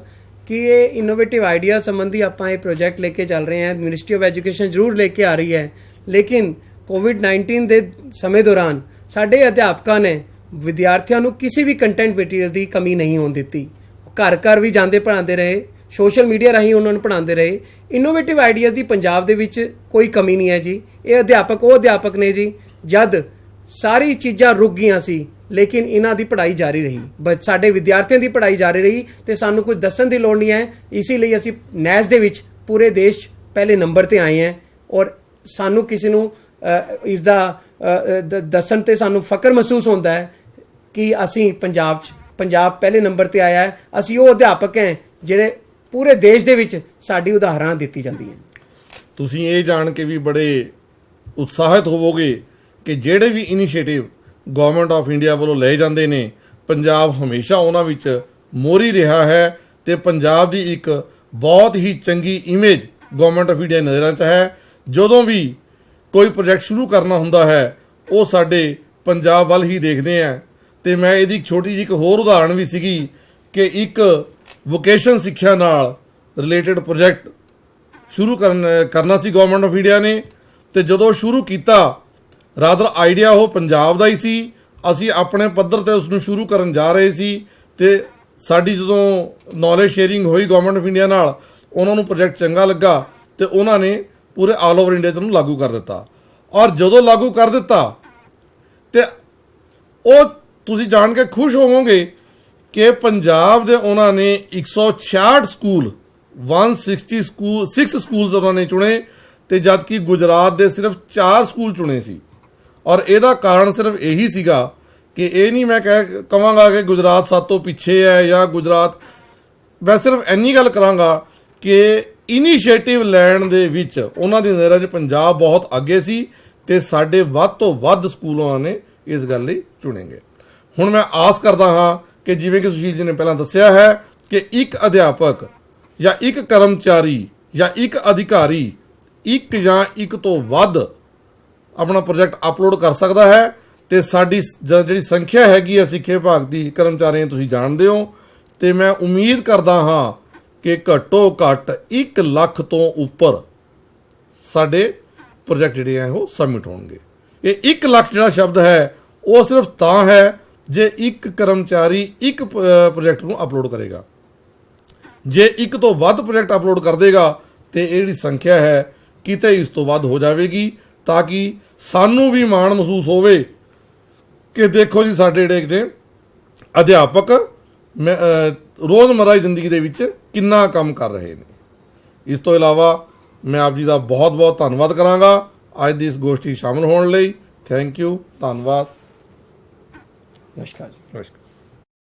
ਕਿ ਇਹ ਇਨੋਵੇਟਿਵ ਆਈਡੀਆ ਸੰਬੰਧੀ ਆਪਾਂ ਇਹ ਪ੍ਰੋਜੈਕਟ ਲੈ ਕੇ ਚੱਲ ਰਹੇ ਹਾਂ। ਮਿਨਿਸਟਰੀ ਆਫ ਐਜੂਕੇਸ਼ਨ ਜ਼ਰੂਰ ਲੈ ਕੇ ਆ ਰਹੀ ਹੈ, ਲੇਕਿਨ ਕੋਵਿਡ-19 ਦੇ ਸਮੇਂ ਦੌਰਾਨ ਸਾਡੇ ਅਧਿਆਪਕਾਂ ਨੇ ਵਿਦਿਆਰਥੀਆਂ ਨੂੰ ਕਿਸੇ ਵੀ ਕੰਟੈਂਟ ਮਟੀਰੀਅਲ ਦੀ ਕਮੀ ਨਹੀਂ ਹੋਣ ਦਿੱਤੀ। ਘਰ ਵੀ ਜਾਂਦੇ ਪੜ੍ਹਾਉਂਦੇ ਰਹੇ, ਸੋਸ਼ਲ ਮੀਡੀਆ ਰਾਹੀਂ ਉਹਨਾਂ ਨੂੰ ਪੜ੍ਹਾਉਂਦੇ ਰਹੇ। ਇਨੋਵੇਟਿਵ ਆਈਡੀਆਜ਼ ਦੀ ਪੰਜਾਬ ਦੇ ਵਿੱਚ ਕੋਈ ਕਮੀ ਨਹੀਂ ਹੈ ਜੀ। ਇਹ ਅਧਿਆਪਕ ਉਹ ਅਧਿਆਪਕ ਨੇ ਜੀ, ਜਦ ਸਾਰੀ ਚੀਜ਼ਾਂ ਰੁਕ ਗਈਆਂ ਸੀ ਲੇਕਿਨ ਇਹਨਾਂ ਦੀ ਪੜ੍ਹਾਈ ਜਾਰੀ ਰਹੀ, ਸਾਡੇ ਵਿਦਿਆਰਥੀਆਂ ਦੀ ਪੜ੍ਹਾਈ ਜਾਰੀ ਰਹੀ ਤੇ ਸਾਨੂੰ ਕੁਝ ਦੱਸਣ ਦੀ ਲੋੜ ਨਹੀਂ ਹੈ। ਇਸੇ ਲਈ ਅਸੀਂ ਨੈਸ ਦੇ ਵਿੱਚ ਪੂਰੇ ਦੇਸ਼ 'ਚ ਪਹਿਲੇ ਨੰਬਰ ਤੇ ਆਏ ਹਾਂ ਔਰ ਸਾਨੂੰ ਕਿਸੇ ਨੂੰ ਇਸ ਦਾ ਦੱਸਣ ਤੇ ਸਾਨੂੰ ਫਖਰ ਮਹਿਸੂਸ ਹੁੰਦਾ ਹੈ ਕਿ ਅਸੀਂ ਪੰਜਾਬ ਪਹਿਲੇ ਨੰਬਰ ਤੇ ਆਇਆ ਹੈ। ਅਸੀਂ ਉਹ ਅਧਿਆਪਕ ਹੈ ਜਿਹੜੇ ਪੂਰੇ ਦੇਸ਼ ਦੇ ਵਿੱਚ ਸਾਡੀ ਉਦਾਹਰਣ ਦਿੱਤੀ ਜਾਂਦੀ ਹੈ। ਤੁਸੀਂ ਇਹ ਜਾਣ ਕੇ ਵੀ ਬੜੇ ਉਤਸ਼ਾਹਿਤ ਹੋਵੋਗੇ ਕਿ ਜਿਹੜੇ ਵੀ ਇਨੀਸ਼ੀਏਟਿਵ ਗਵਰਨਮੈਂਟ ਆਫ ਇੰਡੀਆ ਵੱਲੋਂ ਲਏ ਜਾਂਦੇ ਨੇ, ਪੰਜਾਬ ਹਮੇਸ਼ਾ ਉਹਨਾਂ ਵਿੱਚ ਮੋਹਰੀ ਰਿਹਾ ਹੈ ਤੇ ਪੰਜਾਬ ਦੀ ਇੱਕ ਬਹੁਤ ਹੀ ਚੰਗੀ ਇਮੇਜ ਗਵਰਨਮੈਂਟ ਆਫ ਇੰਡੀਆ ਨਜ਼ਰਾਂ 'ਚ ਹੈ। ਜਦੋਂ ਵੀ ਕੋਈ ਪ੍ਰੋਜੈਕਟ ਸ਼ੁਰੂ ਕਰਨਾ ਹੁੰਦਾ ਹੈ ਉਹ ਸਾਡੇ ਪੰਜਾਬ ਵੱਲ ਹੀ ਦੇਖਦੇ ਆ। ਤੇ ਮੈਂ ਇਹਦੀ ਇੱਕ ਛੋਟੀ ਜਿਹੀ ਇੱਕ ਹੋਰ ਉਦਾਹਰਣ ਵੀ ਸੀਗੀ ਕਿ ਇੱਕ ਵੋਕੇਸ਼ਨ ਸਿੱਖਿਆ ਨਾਲ ਰਿਲੇਟਡ ਪ੍ਰੋਜੈਕਟ ਸ਼ੁਰੂ ਕਰਨਾ ਸੀ ਗਵਰਨਮੈਂਟ ਆਫ ਇੰਡੀਆ ਨੇ। ਤੇ ਜਦੋਂ ਸ਼ੁਰੂ ਕੀਤਾ, ਰਾਦਰ ਆਈਡੀਆ ਉਹ ਪੰਜਾਬ ਦਾ ਹੀ ਸੀ, ਅਸੀਂ ਆਪਣੇ ਪੱਧਰ ਤੇ ਉਸ ਨੂੰ ਸ਼ੁਰੂ ਕਰਨ ਜਾ ਰਹੇ ਸੀ ਤੇ ਸਾਡੀ ਜਦੋਂ ਨੌਲੇਜ ਸ਼ੇਅਰਿੰਗ ਹੋਈ ਗਵਰਨਮੈਂਟ ਆਫ ਇੰਡੀਆ ਨਾਲ, ਉਹਨਾਂ ਨੂੰ ਪ੍ਰੋਜੈਕਟ ਚੰਗਾ ਲੱਗਾ ਤੇ ਉਹਨਾਂ ਨੇ ਪੂਰੇ ਆਲ ਓਵਰ ਇੰਡੀਆ 'ਚ ਉਹਨੂੰ ਲਾਗੂ ਕਰ ਦਿੱਤਾ। ਔਰ ਜਦੋਂ ਲਾਗੂ ਕਰ ਦਿੱਤਾ ਤੇ ਉਹ ਤੁਸੀਂ ਜਾਣ ਕੇ ਖੁਸ਼ ਹੋਵੋਗੇ ਕਿ ਪੰਜਾਬ ਦੇ ਉਹਨਾਂ ਨੇ 166 ਸਕੂਲ 6 ਸਕੂਲਸ ਉਹਨਾਂ ਨੇ ਚੁਣੇ ਤੇ ਜਦਕਿ ਗੁਜਰਾਤ ਦੇ ਸਿਰਫ 4 ਸਕੂਲ ਚੁਣੇ ਸੀ। ਔਰ ਇਹਦਾ ਕਾਰਨ ਸਿਰਫ ਇਹੀ ਸੀਗਾ ਕਿ ਇਹ ਨਹੀਂ ਮੈਂ ਕਹਾਂਗਾ ਕਿ ਗੁਜਰਾਤ ਸਾਡੇ ਤੋਂ ਪਿੱਛੇ ਹੈ ਜਾਂ ਗੁਜਰਾਤ, ਮੈਂ ਸਿਰਫ ਇੰਨੀ ਗੱਲ ਕਰਾਂਗਾ ਕਿ ਇਨੀਸ਼ੀਏਟਿਵ ਲੈਣ ਦੇ ਵਿੱਚ ਉਹਨਾਂ ਦੀ ਨਜ਼ਰਾਂ 'ਚ ਪੰਜਾਬ ਬਹੁਤ ਅੱਗੇ ਸੀ ਤੇ ਸਾਡੇ ਵੱਧ ਤੋਂ ਵੱਧ ਸਕੂਲਾਂ ਨੇ ਇਸ ਗੱਲ ਲਈ ਚੁਣੇਗੇ। ਹੁਣ ਮੈਂ ਆਸ ਕਰਦਾ ਹਾਂ ਕਿ ਜਿਵੇਂ ਕਿ ਸੁਸ਼ੀਲ ਜੀ ਨੇ ਪਹਿਲਾਂ ਦੱਸਿਆ ਹੈ ਕਿ ਇੱਕ ਅਧਿਆਪਕ ਜਾਂ ਇੱਕ ਕਰਮਚਾਰੀ ਜਾਂ ਇੱਕ ਅਧਿਕਾਰੀ ਇੱਕ ਜਾਂ ਇੱਕ ਤੋਂ ਵੱਧ ਆਪਣਾ ਪ੍ਰੋਜੈਕਟ ਅਪਲੋਡ ਕਰ ਸਕਦਾ ਹੈ ਤੇ ਸਾਡੀ ਜਿਹੜੀ ਸੰਖਿਆ ਹੈਗੀ ਹੈ ਸਿੱਖਿਆ ਵਿਭਾਗ ਦੀ ਕਰਮਚਾਰੀਆਂ ਤੁਸੀਂ ਜਾਣਦੇ ਹੋ ਤੇ ਮੈਂ ਉਮੀਦ ਕਰਦਾ ਹਾਂ ਕਿ ਘੱਟੋ ਘੱਟ 1 ਲੱਖ ਤੋਂ ਉੱਪਰ ਸਾਡੇ ਪ੍ਰੋਜੈਕਟ ਜਿਹੜੇ ਆ ਉਹ ਸਬਮਿਟ ਹੋਣਗੇ। ਇਹ 1 ਲੱਖ ਜਿਹੜਾ ਸ਼ਬਦ ਹੈ ਉਹ ਸਿਰਫ ਤਾਂ ਹੈ ਜੇ ਇੱਕ ਕਰਮਚਾਰੀ ਇੱਕ ਪ੍ਰੋਜੈਕਟ ਨੂੰ ਅਪਲੋਡ ਕਰੇਗਾ। ਜੇ ਇੱਕ ਤੋਂ ਵੱਧ ਪ੍ਰੋਜੈਕਟ ਅਪਲੋਡ ਕਰ ਦੇਗਾ ਤੇ ਇਹ ਜਿਹੜੀ ਸੰਖਿਆ ਹੈ ਕਿਤੇ ਇਸ ਤੋਂ ਵੱਧ ਹੋ ਜਾਵੇਗੀ ਤਾਂ ਕਿ ਸਾਨੂੰ ਵੀ ਮਾਣ ਮਹਿਸੂਸ ਹੋਵੇ ਕਿ ਦੇਖੋ ਜੀ ਸਾਡੇ ਜਿਹੜੇ ਨੇ ਅਧਿਆਪਕ ਰੋਜ਼ਮर्रा ਦੀ ਜ਼ਿੰਦਗੀ ਦੇ ਵਿੱਚ ਕਿੰਨਾ ਕੰਮ ਕਰ ਰਹੇ ਨੇ। ਇਸ ਤੋਂ ਇਲਾਵਾ ਮੈਂ ਆਪ ਜੀ ਦਾ ਬਹੁਤ ਬਹੁਤ ਧੰਨਵਾਦ ਕਰਾਂਗਾ ਅੱਜ ਦੀ ਇਸ ਗੋਸ਼ਟੀ ਸ਼ਾਮਲ ਹੋਣ ਲਈ। ਥੈਂਕ ਯੂ, ਧੰਨਵਾਦ, ਨਮਸਕਾਰ ਜੀ। ਨਮਸਕਾਰ।